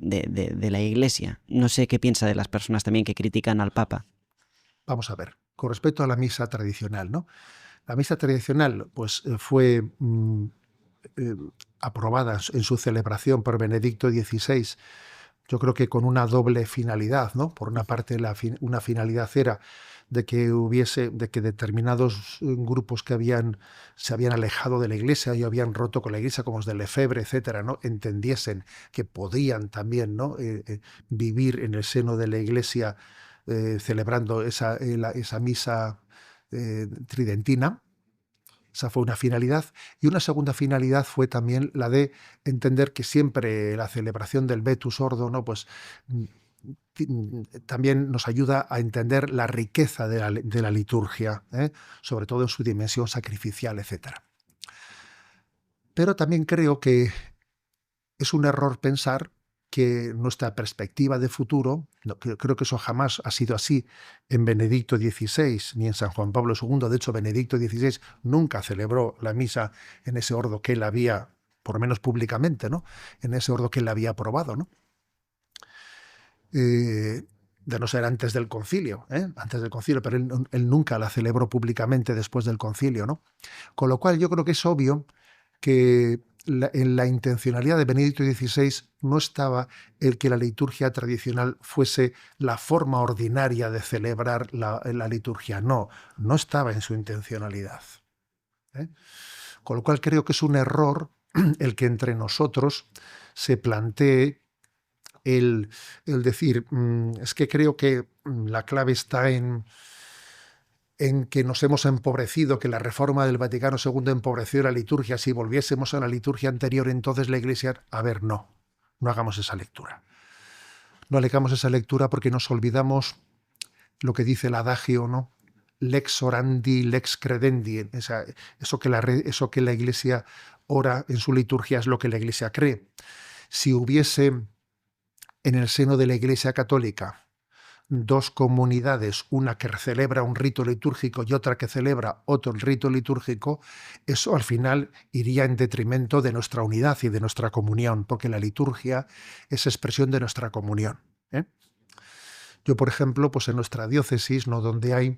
la Iglesia. No sé qué piensa de las personas también que critican al Papa. Vamos a ver, con respecto a la misa tradicional, ¿no? La misa tradicional, pues, fue aprobada en su celebración por Benedicto XVI, yo creo que con una doble finalidad, ¿no? Por una parte, una finalidad era de que determinados grupos que se habían alejado de la Iglesia y habían roto con la Iglesia, como los de Lefebvre, etcétera, ¿no?, entendiesen que podían también, ¿no?, vivir en el seno de la Iglesia celebrando esa misa tridentina. Esa fue una finalidad. Y una segunda finalidad fue también la de entender que siempre la celebración del Vetus Ordo, ¿no?, pues también nos ayuda a entender la riqueza de la liturgia, sobre todo en su dimensión sacrificial, etc. Pero también creo que es un error pensar que nuestra perspectiva de futuro, creo que eso jamás ha sido así en Benedicto XVI ni en San Juan Pablo II. De hecho, Benedicto XVI nunca celebró la misa en ese ordo que él había, por lo menos públicamente, ¿no?, en ese ordo que él había aprobado, ¿no?, de no ser antes del concilio, pero él nunca la celebró públicamente después del concilio, ¿no? Con lo cual yo creo que es obvio que en la intencionalidad de Benedicto XVI no estaba el que la liturgia tradicional fuese la forma ordinaria de celebrar la liturgia. No estaba en su intencionalidad, ¿eh? Con lo cual creo que es un error el que entre nosotros se plantee el decir, es que creo que la clave está en que nos hemos empobrecido, que la reforma del Vaticano II empobreció la liturgia. Si volviésemos a la liturgia anterior, entonces la Iglesia... A ver, no hagamos esa lectura. No hagamos esa lectura porque nos olvidamos lo que dice el adagio, ¿no? Lex orandi, lex credendi. Eso que la Iglesia ora en su liturgia es lo que la Iglesia cree. Si hubiese en el seno de la Iglesia Católica dos comunidades, una que celebra un rito litúrgico y otra que celebra otro rito litúrgico, eso al final iría en detrimento de nuestra unidad y de nuestra comunión, porque la liturgia es expresión de nuestra comunión, ¿eh? Yo, por ejemplo, pues en nuestra diócesis, ¿no?, donde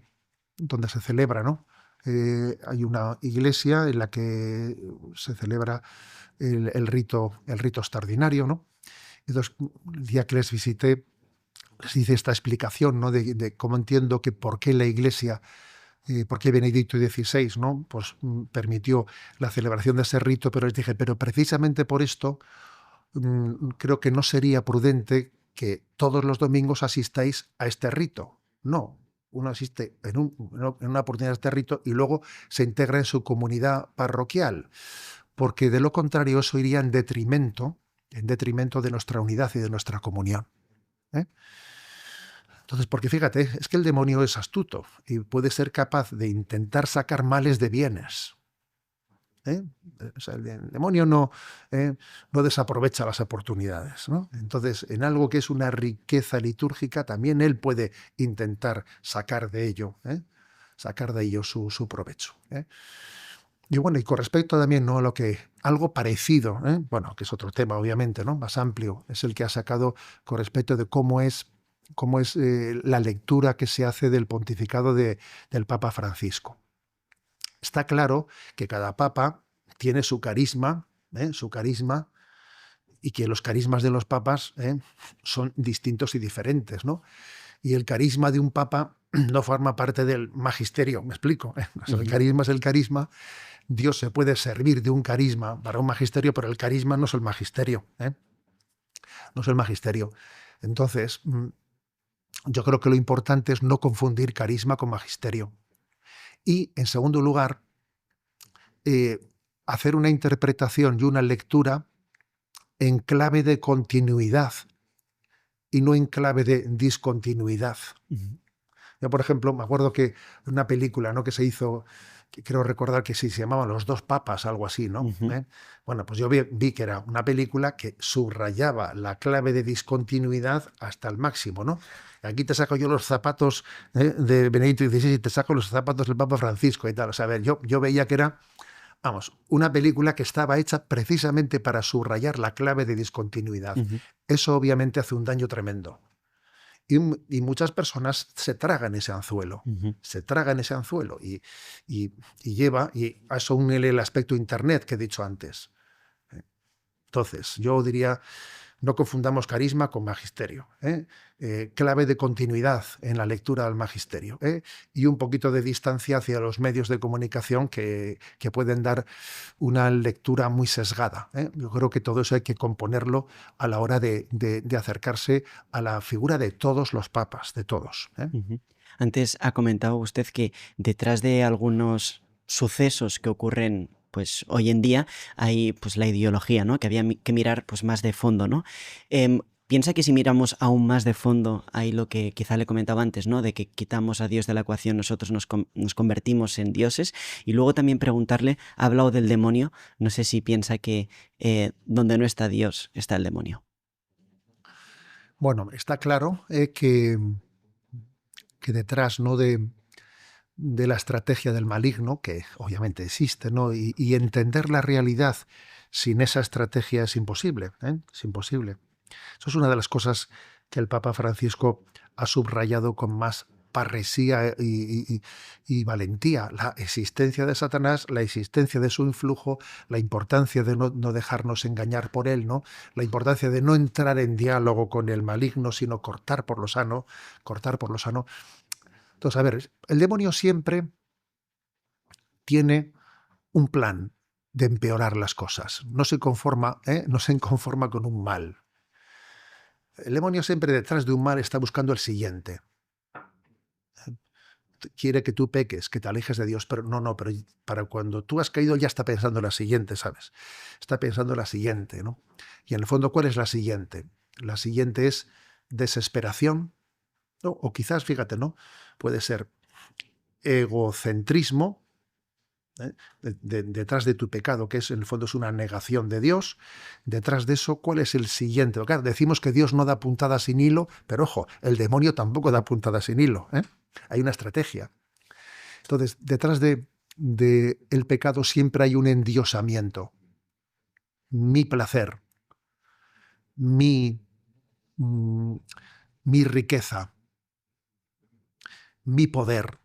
se celebra, ¿no?, hay una iglesia en la que se celebra el rito extraordinario, ¿no? Entonces, el día que les visité, les hice esta explicación, ¿no?, de cómo entiendo que por qué la Iglesia, por qué Benedicto XVI, ¿no?, pues permitió la celebración de ese rito, pero les dije, pero precisamente por esto creo que no sería prudente que todos los domingos asistáis a este rito. No, uno asiste en una oportunidad a este rito y luego se integra en su comunidad parroquial, porque de lo contrario eso iría en detrimento de nuestra unidad y de nuestra comunión. ¿Eh? Entonces, porque fíjate, es que el demonio es astuto y puede ser capaz de intentar sacar males de bienes. ¿Eh? O sea, el demonio no desaprovecha las oportunidades, ¿no? Entonces, en algo que es una riqueza litúrgica, también él puede intentar sacar de ello su provecho. Y bueno, y con respecto también, ¿no?, a lo que algo parecido, bueno, que es otro tema obviamente, ¿no?, más amplio, es el que ha sacado con respecto de cómo es la lectura que se hace del pontificado del Papa Francisco. Está claro que cada papa tiene su carisma, y que los carismas de los papas son distintos y diferentes, ¿no? Y el carisma de un papa no forma parte del magisterio, ¿me explico? O sea, el carisma es el carisma. Dios se puede servir de un carisma para un magisterio, pero el carisma no es el magisterio, no es el magisterio. Entonces, yo creo que lo importante es no confundir carisma con magisterio. Y, en segundo lugar, hacer una interpretación y una lectura en clave de continuidad y no en clave de discontinuidad. Yo, por ejemplo, me acuerdo que una película, ¿no?, que se hizo, que creo recordar que sí, se llamaba Los dos papas, algo así, ¿no? Bueno, pues yo vi que era una película que subrayaba la clave de discontinuidad hasta el máximo, ¿no? Aquí te saco yo los zapatos de Benedicto XVI y te saco los zapatos del Papa Francisco y tal. O sea, a ver, yo veía que era, vamos, una película que estaba hecha precisamente para subrayar la clave de discontinuidad. Eso obviamente hace un daño tremendo. Y muchas personas se tragan ese anzuelo, y lleva, y a eso únele el aspecto Internet que he dicho antes. Entonces, yo diría, no confundamos carisma con magisterio. Clave de continuidad en la lectura del magisterio. Y un poquito de distancia hacia los medios de comunicación que pueden dar una lectura muy sesgada. Yo creo que todo eso hay que componerlo a la hora de acercarse a la figura de todos los papas, de todos. Antes ha comentado usted que detrás de algunos sucesos que ocurren pues hoy en día hay pues la ideología, ¿no?, que había que mirar pues más de fondo, ¿no? Piensa que si miramos aún más de fondo, hay lo que quizá le comentaba antes, ¿no?, de que quitamos a Dios de la ecuación, nosotros nos convertimos en dioses. Y luego también preguntarle, ha hablado del demonio, no sé si piensa que donde no está Dios está el demonio. Bueno, está claro que detrás, ¿no?, de la estrategia del maligno, que obviamente existe, ¿no?, y entender la realidad sin esa estrategia es imposible, es imposible. Eso es una de las cosas que el Papa Francisco ha subrayado con más parresía y valentía: la existencia de Satanás, la existencia de su influjo, la importancia de no dejarnos engañar por él, ¿no?, la importancia de no entrar en diálogo con el maligno, sino cortar por lo sano. Entonces, a ver, el demonio siempre tiene un plan de empeorar las cosas. No se conforma con un mal. El demonio siempre detrás de un mal está buscando el siguiente. Quiere que tú peques, que te alejes de Dios, pero pero para cuando tú has caído ya está pensando en la siguiente, ¿sabes? Está pensando en la siguiente, ¿no? Y en el fondo, ¿cuál es la siguiente? La siguiente es desesperación, ¿no? O quizás, fíjate, ¿no?, puede ser egocentrismo, detrás de tu pecado, que en el fondo es una negación de Dios. Detrás de eso, ¿cuál es el siguiente? Porque, claro, decimos que Dios no da puntada sin hilo, pero ojo, el demonio tampoco da puntada sin hilo. Hay una estrategia. Entonces, detrás de el pecado siempre hay un endiosamiento. Mi placer, mi riqueza, mi poder.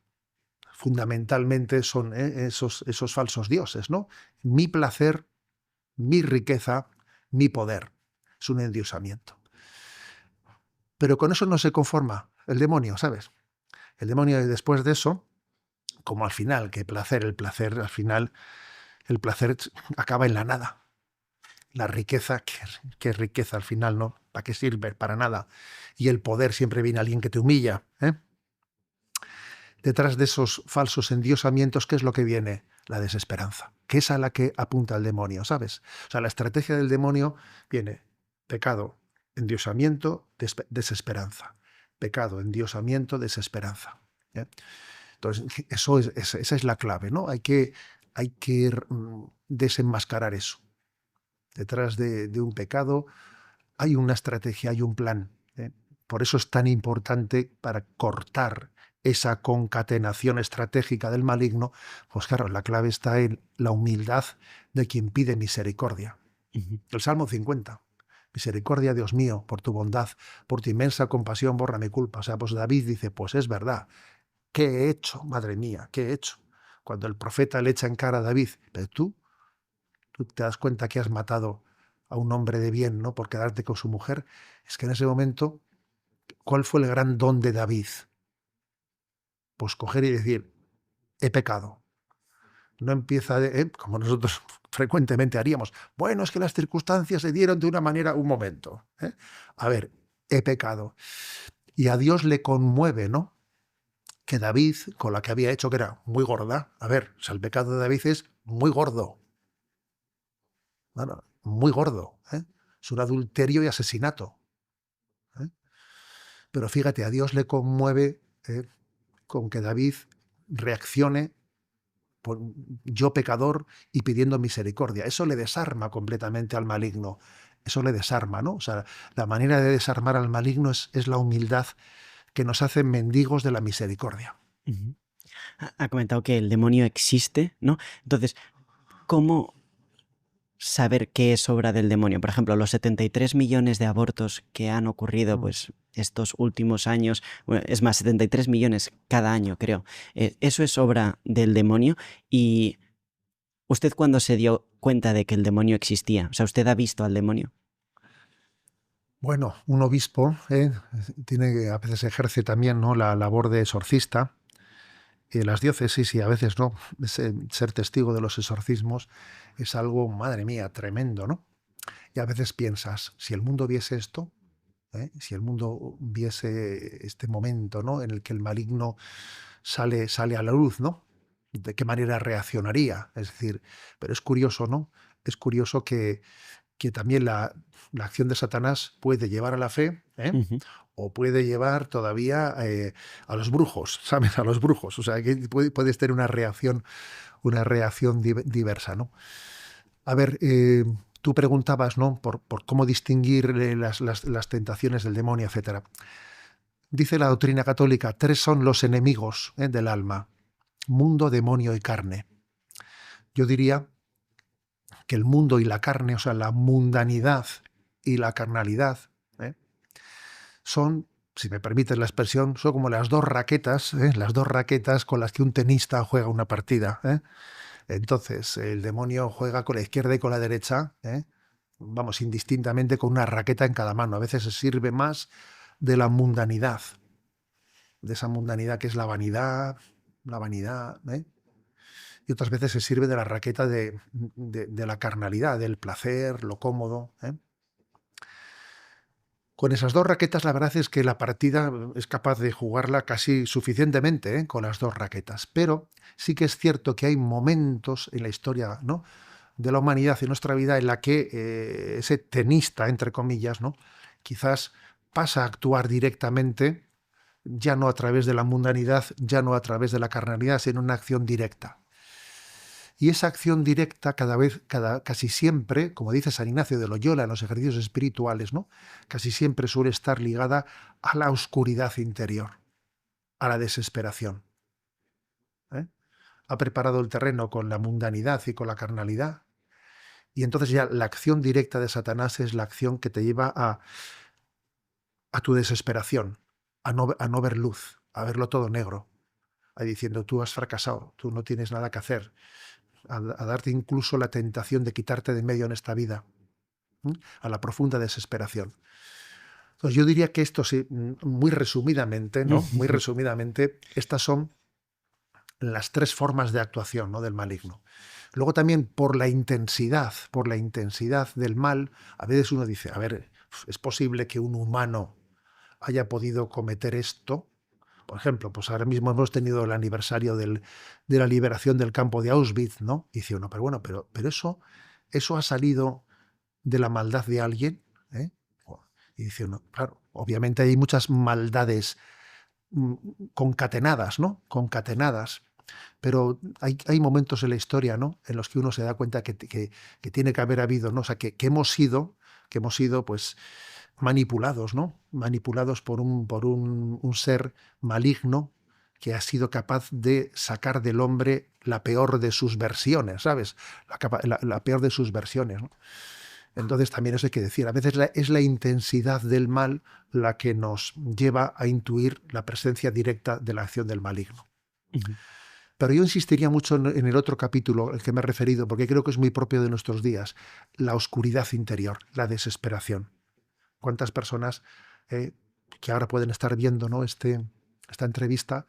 Fundamentalmente son esos falsos dioses, ¿no? Mi placer, mi riqueza, mi poder. Es un endiosamiento. Pero con eso no se conforma el demonio, ¿sabes? El demonio, después de eso, como al final, el placer acaba en la nada. la riqueza, ¿qué riqueza al final, no? ¿Para qué sirve? Para nada. Y el poder siempre viene alguien que te humilla, ¿eh? Detrás de esos falsos endiosamientos, ¿qué es lo que viene? La desesperanza, que es a la que apunta el demonio, ¿sabes? O sea, la estrategia del demonio viene pecado, endiosamiento, desesperanza. Pecado, endiosamiento, desesperanza. ¿Eh? Entonces, esa es la clave, ¿no? Hay que desenmascarar eso. Detrás de un pecado hay una estrategia, hay un plan. ¿Eh? Por eso es tan importante para cortar esa concatenación estratégica del maligno. Pues claro, la clave está en la humildad de quien pide misericordia. El Salmo 50. Misericordia, Dios mío, por tu bondad, por tu inmensa compasión, borra mi culpa. O sea, pues David dice, pues es verdad. ¿Qué he hecho? Madre mía, ¿qué he hecho? Cuando el profeta le echa en cara a David, pero tú te das cuenta que has matado a un hombre de bien, ¿no? Por quedarte con su mujer. Es que en ese momento, ¿cuál fue el gran don de David? Pues coger y decir, he pecado. No empieza, como nosotros frecuentemente haríamos, bueno, es que las circunstancias se dieron de una manera, un momento. A ver, he pecado. Y a Dios le conmueve, ¿no? Que David, con la que había hecho, que era muy gorda, a ver, o sea, el pecado de David es muy gordo. Bueno, muy gordo. Es un adulterio y asesinato. Pero fíjate, a Dios le conmueve con que David reaccione por yo pecador y pidiendo misericordia. Eso le desarma completamente al maligno. Eso le desarma, ¿no? O sea, la manera de desarmar al maligno es la humildad que nos hace mendigos de la misericordia. Ha comentado que el demonio existe, ¿no? Entonces, ¿cómo saber qué es obra del demonio? Por ejemplo, los 73 millones de abortos que han ocurrido pues, estos últimos años, bueno, es más, 73 millones cada año, creo. ¿Eso es obra del demonio? Y ¿usted cuándo se dio cuenta de que el demonio existía? O sea, ¿usted ha visto al demonio? Bueno, un obispo a veces ejerce también, ¿no?, la labor de exorcista. Las diócesis, y a veces no, ser testigo de los exorcismos es algo, madre mía, tremendo, ¿no? Y a veces piensas, si el mundo viese esto, si el mundo viese este momento, ¿no?, en el que el maligno sale a la luz, ¿no? ¿De qué manera reaccionaría? Es decir, pero es curioso, ¿no? Es curioso que también la acción de Satanás puede llevar a la fe, o puede llevar todavía a los brujos, ¿sabes? A los brujos. O sea, que puedes tener una reacción diversa, ¿no? A ver, tú preguntabas, ¿no?, por cómo distinguir las tentaciones del demonio, etcétera. Dice la doctrina católica, 3 son los enemigos del alma: mundo, demonio y carne. Yo diría que el mundo y la carne, o sea, la mundanidad y la carnalidad, son, si me permites la expresión, son como las dos raquetas con las que un tenista juega una partida. Entonces, el demonio juega con la izquierda y con la derecha, vamos, indistintamente, con una raqueta en cada mano. A veces se sirve más de la mundanidad, de esa mundanidad que es la vanidad, y otras veces se sirve de la raqueta de la carnalidad, del placer, lo cómodo. Con esas dos raquetas, la verdad es que la partida es capaz de jugarla casi suficientemente, con las dos raquetas. Pero sí que es cierto que hay momentos en la historia, ¿no?, de la humanidad, en nuestra vida, en la que ese tenista, entre comillas, ¿no?, quizás pasa a actuar directamente, ya no a través de la mundanidad, ya no a través de la carnalidad, sino una acción directa. Y esa acción directa casi siempre, como dice San Ignacio de Loyola en los ejercicios espirituales, ¿no?, casi siempre suele estar ligada a la oscuridad interior, a la desesperación. Ha preparado el terreno con la mundanidad y con la carnalidad, y entonces ya la acción directa de Satanás es la acción que te lleva a tu desesperación, a no ver luz, a verlo todo negro, a diciendo, tú has fracasado, tú no tienes nada que hacer, a darte incluso la tentación de quitarte de en medio en esta vida, a la profunda desesperación. Entonces yo diría que esto, sí, muy resumidamente, ¿no?, muy resumidamente, estas son las 3 formas de actuación, ¿no?, del maligno. Luego también por la intensidad del mal, a veces uno dice, a ver, ¿es posible que un humano haya podido cometer esto? Por ejemplo, pues ahora mismo hemos tenido el aniversario de la liberación del campo de Auschwitz, ¿no? Y dice uno, pero bueno, pero eso ha salido de la maldad de alguien, ¿eh? Y dice uno, claro, obviamente hay muchas maldades concatenadas, ¿no? Concatenadas. Pero hay momentos en la historia, ¿no? En los que uno se da cuenta que tiene que haber habido, ¿no? O sea, que hemos sido, pues, manipulados, ¿no? Manipulados por un ser maligno que ha sido capaz de sacar del hombre la peor de sus versiones, ¿sabes? La peor de sus versiones, ¿no? Entonces también eso hay que decir. A veces es la intensidad del mal la que nos lleva a intuir la presencia directa de la acción del maligno. Ujú. Pero yo insistiría mucho en el otro capítulo al que me he referido, porque creo que es muy propio de nuestros días, la oscuridad interior, la desesperación. ¿Cuántas personas que ahora pueden estar viendo, ¿no? esta entrevista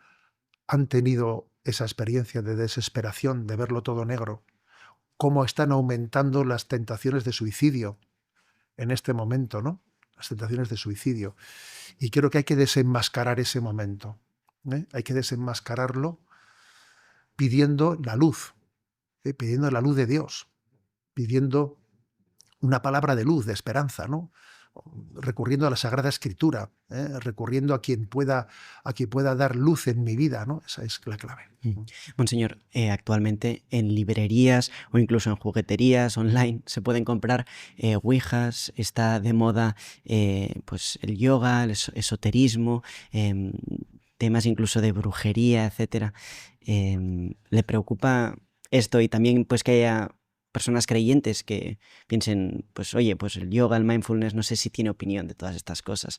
han tenido esa experiencia de desesperación, de verlo todo negro? ¿Cómo están aumentando las tentaciones de suicidio en este momento, ¿no? Las tentaciones de suicidio. Y creo que hay que desenmascarar ese momento, ¿eh? Hay que desenmascararlo pidiendo la luz de Dios, pidiendo una palabra de luz, de esperanza, ¿no? Recurriendo a la Sagrada Escritura, recurriendo a quien pueda dar luz en mi vida, ¿no? Esa es la clave. Monseñor, actualmente en librerías o incluso en jugueterías online se pueden comprar ouijas, está de moda pues el yoga, el esoterismo, temas incluso de brujería, etcétera. ¿Le preocupa esto y también pues que haya personas creyentes que piensen, pues oye, pues el yoga, el mindfulness, no sé si tiene opinión de todas estas cosas?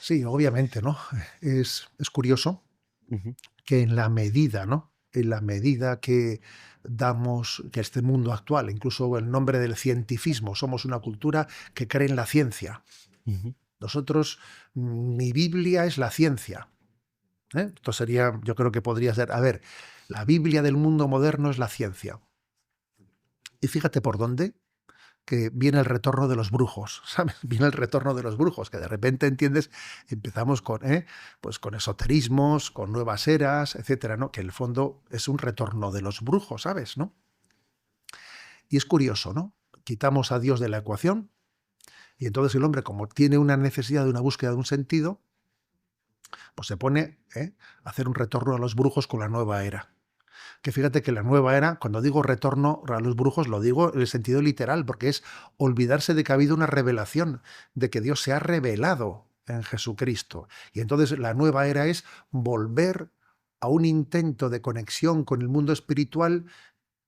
Sí, obviamente, ¿no? Es curioso Ujú. que en la medida, ¿no? En la medida que damos, que este mundo actual, incluso el nombre del cientifismo, somos una cultura que cree en la ciencia. Ujú. Nosotros, mi Biblia es la ciencia. Esto sería, yo creo que podría ser, a ver, la Biblia del mundo moderno es la ciencia. Y fíjate por dónde, que viene el retorno de los brujos, ¿sabes? Viene el retorno de los brujos, que de repente entiendes, empezamos pues con esoterismos, con nuevas eras, etcétera, ¿no? Que en el fondo es un retorno de los brujos, ¿sabes? ¿No? Y es curioso, ¿no? Quitamos a Dios de la ecuación y entonces el hombre, como tiene una necesidad de una búsqueda de un sentido, pues se pone a hacer un retorno a los brujos con la nueva era. Que fíjate que la nueva era, cuando digo retorno a los brujos, lo digo en el sentido literal, porque es olvidarse de que ha habido una revelación, de que Dios se ha revelado en Jesucristo. Y entonces la nueva era es volver a un intento de conexión con el mundo espiritual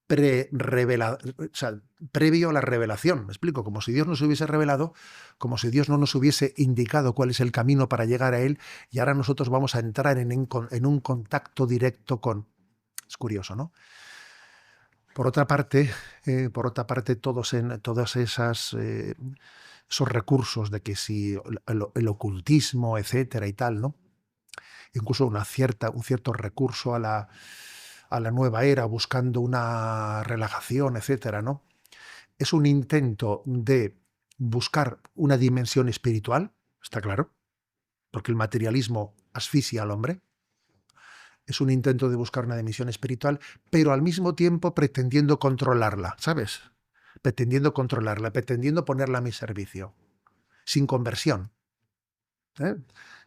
previo a la revelación. Me explico, como si Dios nos hubiese revelado, como si Dios no nos hubiese indicado cuál es el camino para llegar a Él, y ahora nosotros vamos a entrar en un contacto directo con... Es curioso, ¿no? Por otra parte, todos esos recursos de que si el ocultismo, etcétera y tal, ¿no? Incluso un cierto recurso a la nueva era, buscando una relajación, etcétera, ¿no? Es un intento de buscar una dimensión espiritual, está claro, porque el materialismo asfixia al hombre. Es un intento de buscar una dimensión espiritual, pero al mismo tiempo pretendiendo controlarla, ¿sabes? Pretendiendo controlarla, pretendiendo ponerla a mi servicio, sin conversión, ¿eh?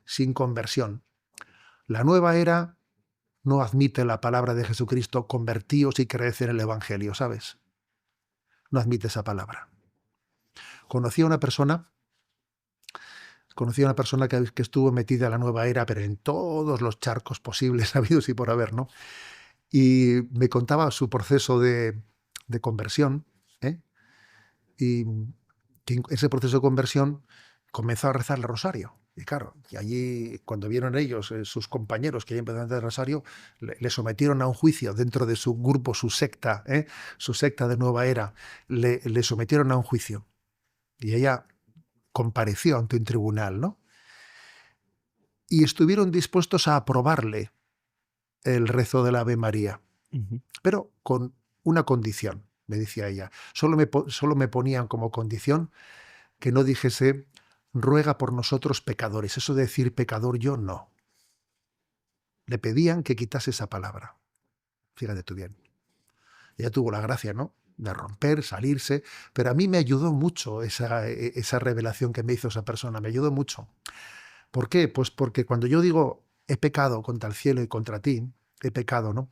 Sin conversión. La nueva era no admite la palabra de Jesucristo, convertíos y creed en el Evangelio, ¿sabes? No admite esa palabra. Conocí a una persona que estuvo metida en la nueva era, pero en todos los charcos posibles, habidos y por haber, ¿no? Y me contaba su proceso de conversión, ¿eh? Y que en ese proceso de conversión comenzó a rezar el rosario. Y claro, y allí, cuando vieron ellos, sus compañeros que ya empezaron a rezar el rosario, le sometieron a un juicio dentro de su grupo, su secta de nueva era, le sometieron a un juicio. Y ella compareció ante un tribunal, ¿no? Y estuvieron dispuestos a aprobarle el rezo del Ave María, Ujú. pero con una condición, me decía ella. Solo me ponían como condición que no dijese, ruega por nosotros pecadores. Eso de decir pecador yo, no. Le pedían que quitase esa palabra. Fíjate tú bien. Ella tuvo la gracia, ¿no?, de romper, salirse, pero a mí me ayudó mucho esa revelación que me hizo esa persona, me ayudó mucho. ¿Por qué? Pues porque cuando yo digo, he pecado contra el cielo y contra ti, he pecado, ¿no?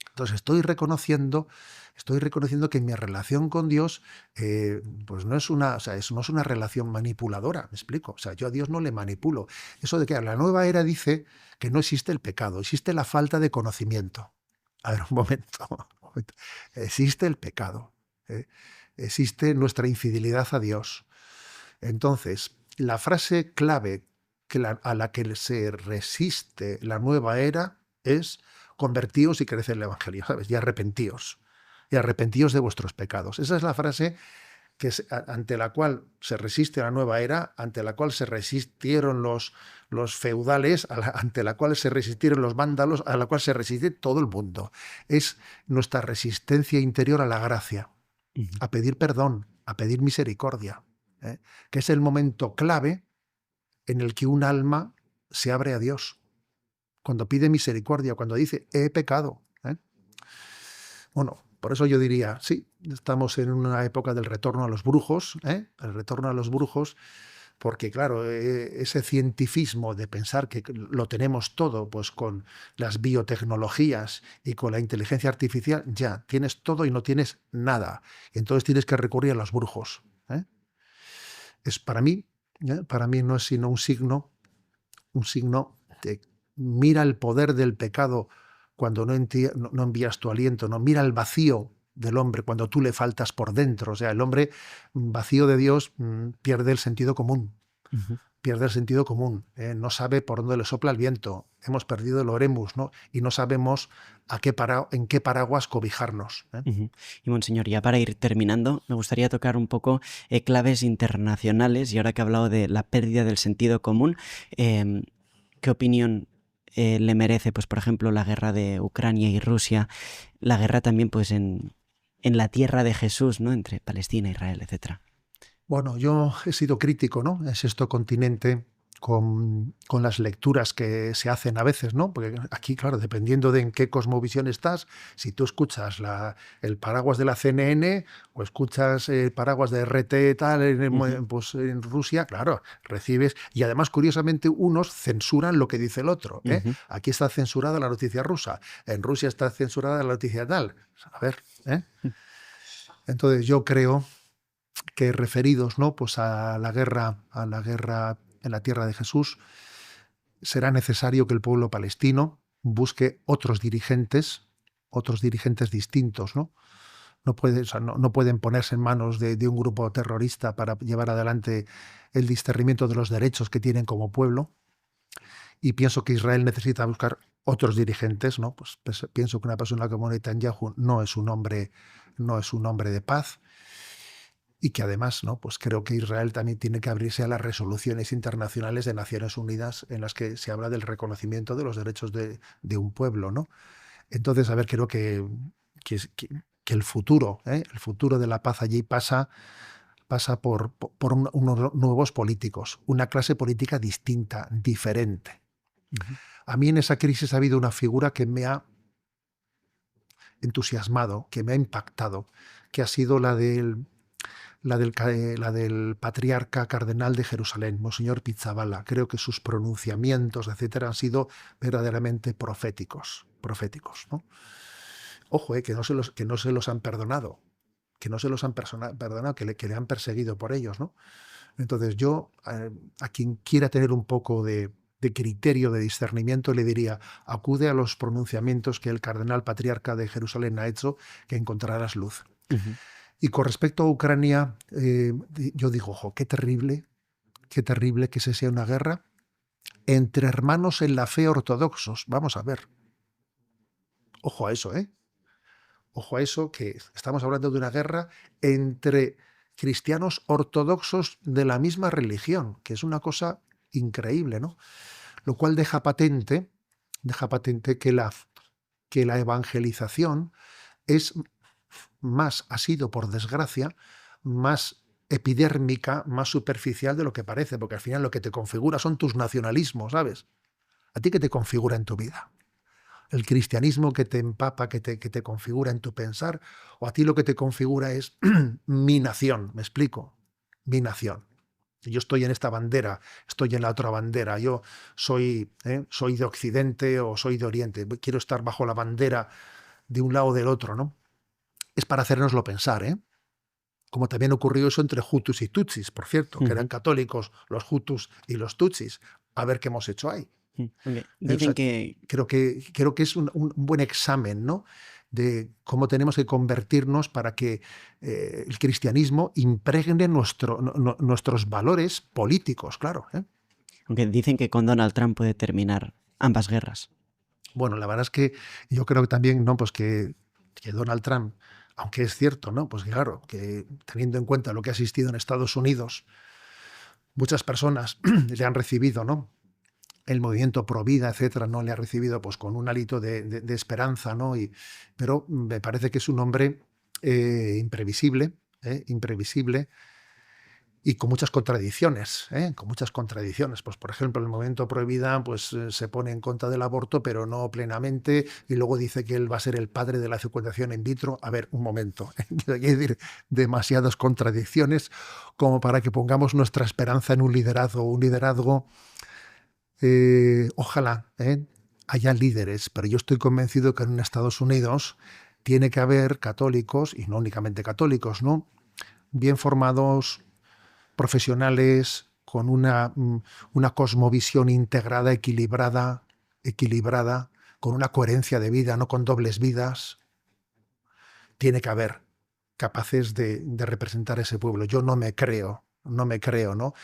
Entonces estoy reconociendo que mi relación con Dios, pues no es una, o sea, no es una relación manipuladora, ¿me explico? O sea, yo a Dios no le manipulo. Eso de que la nueva era dice que no existe el pecado, existe la falta de conocimiento. A ver, un momento. Existe el pecado, ¿eh? Existe nuestra infidelidad a Dios. Entonces, la frase clave a la que se resiste la nueva era es convertíos y creed en el Evangelio, ¿sabes? Y arrepentíos de vuestros pecados. Esa es la frase ante la cual se resiste la nueva era, ante la cual se resistieron los feudales, ante la cual se resistieron los vándalos, a la cual se resiste todo el mundo. Es nuestra resistencia interior a la gracia, a pedir perdón, a pedir misericordia, ¿eh? Que es el momento clave en el que un alma se abre a Dios. Cuando pide misericordia, cuando dice, he pecado, ¿eh? Bueno, por eso yo diría, sí, estamos en una época del retorno a los brujos, ¿eh? El retorno a los brujos, porque claro, ese cientifismo de pensar que lo tenemos todo, pues con las biotecnologías y con la inteligencia artificial, ya, tienes todo y no tienes nada. Y entonces tienes que recurrir a los brujos, ¿eh? Es para mí no es sino un signo de mira el poder del pecado cuando no envías tu aliento, no mira el vacío del hombre cuando tú le faltas por dentro. O sea, el hombre vacío de Dios pierde el sentido común. Ujú. Pierde el sentido común, no sabe por dónde le sopla el viento. Hemos perdido el oremus, ¿no? Y no sabemos en qué paraguas cobijarnos, ¿eh? Ujú. Y Monseñor, ya para ir terminando, me gustaría tocar un poco claves internacionales y ahora que he hablado de la pérdida del sentido común, ¿qué opinión le merece, pues por ejemplo, la guerra de Ucrania y Rusia, la guerra también pues en la tierra de Jesús, ¿no?, entre Palestina, Israel, etcétera? Bueno, yo he sido crítico, ¿no?, en Sexto Continente con las lecturas que se hacen a veces, ¿no? Porque aquí, claro, dependiendo de en qué cosmovisión estás, si tú escuchas el paraguas de la CNN o escuchas el paraguas de RT tal, Ujú. pues en Rusia, claro, recibes. Y además, curiosamente, unos censuran lo que dice el otro, ¿eh? Ujú. Aquí está censurada la noticia rusa, en Rusia está censurada la noticia tal. A ver, ¿eh? Entonces yo creo que referidos, ¿no?, pues a la guerra en la tierra de Jesús, será necesario que el pueblo palestino busque otros dirigentes distintos, ¿no? O sea, no pueden ponerse en manos de un grupo terrorista para llevar adelante el discernimiento de los derechos que tienen como pueblo. Y pienso que Israel necesita buscar otros dirigentes, ¿no? Pues pienso que una persona como Netanyahu no es un hombre de paz. Y que además, ¿no?, pues creo que Israel también tiene que abrirse a las resoluciones internacionales de Naciones Unidas en las que se habla del reconocimiento de los derechos de un pueblo, ¿no? Entonces, a ver, creo que el futuro de la paz allí pasa por unos nuevos políticos, una clase política distinta, diferente. Ujú. A mí en esa crisis ha habido una figura que me ha entusiasmado, que me ha impactado, que ha sido la del patriarca cardenal de Jerusalén, Monseñor Pizzaballa. Creo que sus pronunciamientos, etcétera, han sido verdaderamente proféticos, ¿no? Ojo, que no se los han perdonado, que le han perseguido por ellos, ¿no? Entonces yo, a quien quiera tener un poco de criterio, de discernimiento, le diría, acude a los pronunciamientos que el cardenal patriarca de Jerusalén ha hecho, que encontrarás luz. Ujú. Y con respecto a Ucrania, yo digo, ojo, qué terrible que se sea una guerra entre hermanos en la fe ortodoxos. Vamos a ver. Ojo a eso, ¿eh? Ojo a eso, que estamos hablando de una guerra entre cristianos ortodoxos de la misma religión, que es una cosa increíble, ¿no? Lo cual deja patente que la evangelización es más ha sido, por desgracia, más epidérmica, más superficial de lo que parece, porque al final lo que te configura son tus nacionalismos, ¿sabes? ¿A ti qué te configura en tu vida? ¿El cristianismo que te empapa, que te configura en tu pensar? ¿O a ti lo que te configura es mi nación? ¿Me explico? Mi nación. Yo estoy en esta bandera, estoy en la otra bandera, yo soy de Occidente o soy de Oriente, quiero estar bajo la bandera de un lado o del otro, ¿no? Es para hacérnoslo pensar, ¿eh? Como también ocurrió eso entre Hutus y Tutsis, por cierto, que eran católicos los Hutus y los Tutsis. A ver qué hemos hecho ahí. Okay. O sea, creo que es un buen examen, ¿no?, de cómo tenemos que convertirnos para que el cristianismo impregne nuestros valores políticos, claro. Aunque dicen que con Donald Trump puede terminar ambas guerras. Bueno, la verdad es que yo creo que también, ¿no?, pues que Donald Trump, aunque es cierto, ¿no?, pues claro, que teniendo en cuenta lo que ha existido en Estados Unidos, muchas personas le han recibido, ¿no?, el movimiento pro vida, etcétera, no le ha recibido pues con un hálito de esperanza, ¿no? Pero me parece que es un hombre imprevisible y con muchas contradicciones, con muchas contradicciones. Pues, por ejemplo, el movimiento pro vida pues, se pone en contra del aborto, pero no plenamente, y luego dice que él va a ser el padre de la fecundación in vitro. A ver, un momento, hay que decir, demasiadas contradicciones como para que pongamos nuestra esperanza en un liderazgo. Ojalá haya líderes, pero yo estoy convencido que en Estados Unidos tiene que haber católicos, y no únicamente católicos, ¿no?, bien formados, profesionales, con una cosmovisión integrada, equilibrada, con una coherencia de vida, no con dobles vidas. Tiene que haber capaces de representar ese pueblo. Yo no me creo, ¿no?,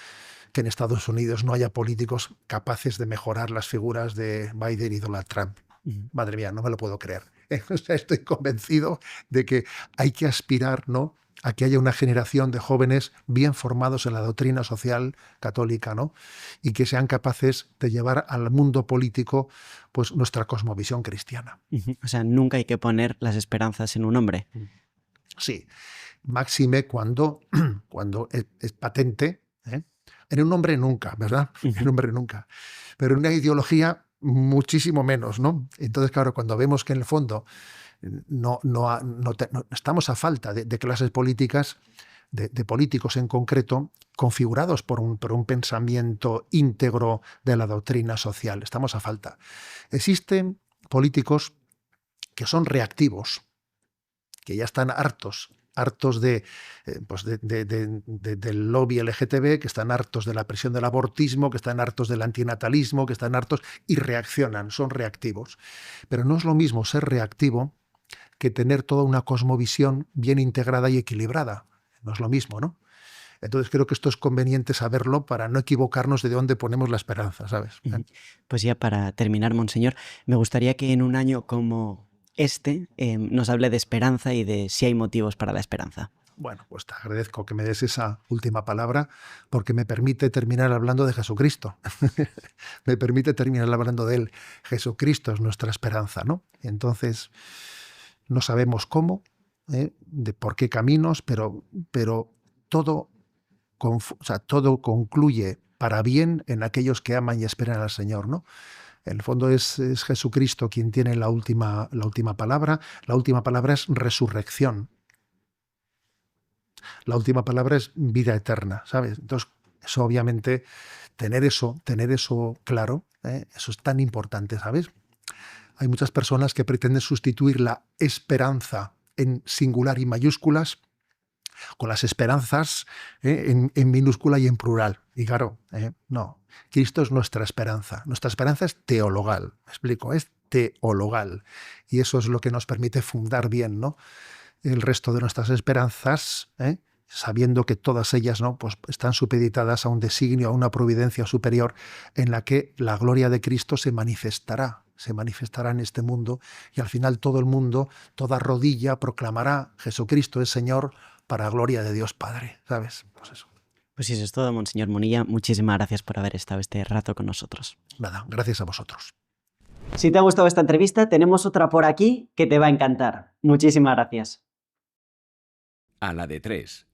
que en Estados Unidos no haya políticos capaces de mejorar las figuras de Biden y Donald Trump. Madre mía, no me lo puedo creer. O sea, estoy convencido de que hay que aspirar, ¿no?, a que haya una generación de jóvenes bien formados en la doctrina social católica, ¿no?, y que sean capaces de llevar al mundo político pues nuestra cosmovisión cristiana. O sea, nunca hay que poner las esperanzas en un hombre. Sí, máxime cuando es patente, en un hombre nunca, ¿verdad? En un hombre nunca. Pero en una ideología muchísimo menos, ¿no? Entonces, claro, cuando vemos que en el fondo no estamos a falta de clases políticas, de políticos en concreto, configurados por un pensamiento íntegro de la doctrina social. Estamos a falta. Existen políticos que son reactivos, que ya están hartos del lobby LGTB, que están hartos de la presión del abortismo, que están hartos del antinatalismo, que están hartos y reaccionan, son reactivos. Pero no es lo mismo ser reactivo que tener toda una cosmovisión bien integrada y equilibrada. No es lo mismo, ¿no? Entonces creo que esto es conveniente saberlo para no equivocarnos de dónde ponemos la esperanza, ¿sabes? Pues ya para terminar, Monseñor, me gustaría que en un año como nos hable de esperanza y de si hay motivos para la esperanza. Bueno, pues te agradezco que me des esa última palabra porque me permite terminar hablando de Jesucristo. Me permite terminar hablando de Él. Jesucristo es nuestra esperanza, ¿no? Entonces, no sabemos cómo, de por qué caminos, pero todo concluye para bien en aquellos que aman y esperan al Señor, ¿no? En el fondo es Jesucristo quien tiene la última palabra. La última palabra es resurrección. La última palabra es vida eterna, ¿sabes? Entonces, eso obviamente, tener eso claro, eso es tan importante, ¿sabes? Hay muchas personas que pretenden sustituir la esperanza en singular y mayúsculas con las esperanzas en minúscula y en plural. Y claro, no. Cristo es nuestra esperanza. Nuestra esperanza es teologal. Me explico, es teologal. Y eso es lo que nos permite fundar bien, ¿no?, el resto de nuestras esperanzas, sabiendo que todas ellas, ¿no?, pues están supeditadas a un designio, a una providencia superior en la que la gloria de Cristo se manifestará en este mundo y al final todo el mundo, toda rodilla proclamará Jesucristo es Señor para gloria de Dios Padre, ¿sabes? Pues eso. Pues eso es todo, Monseñor Munilla. Muchísimas gracias por haber estado este rato con nosotros. Nada, gracias a vosotros. Si te ha gustado esta entrevista, tenemos otra por aquí que te va a encantar. Muchísimas gracias. A la de 3.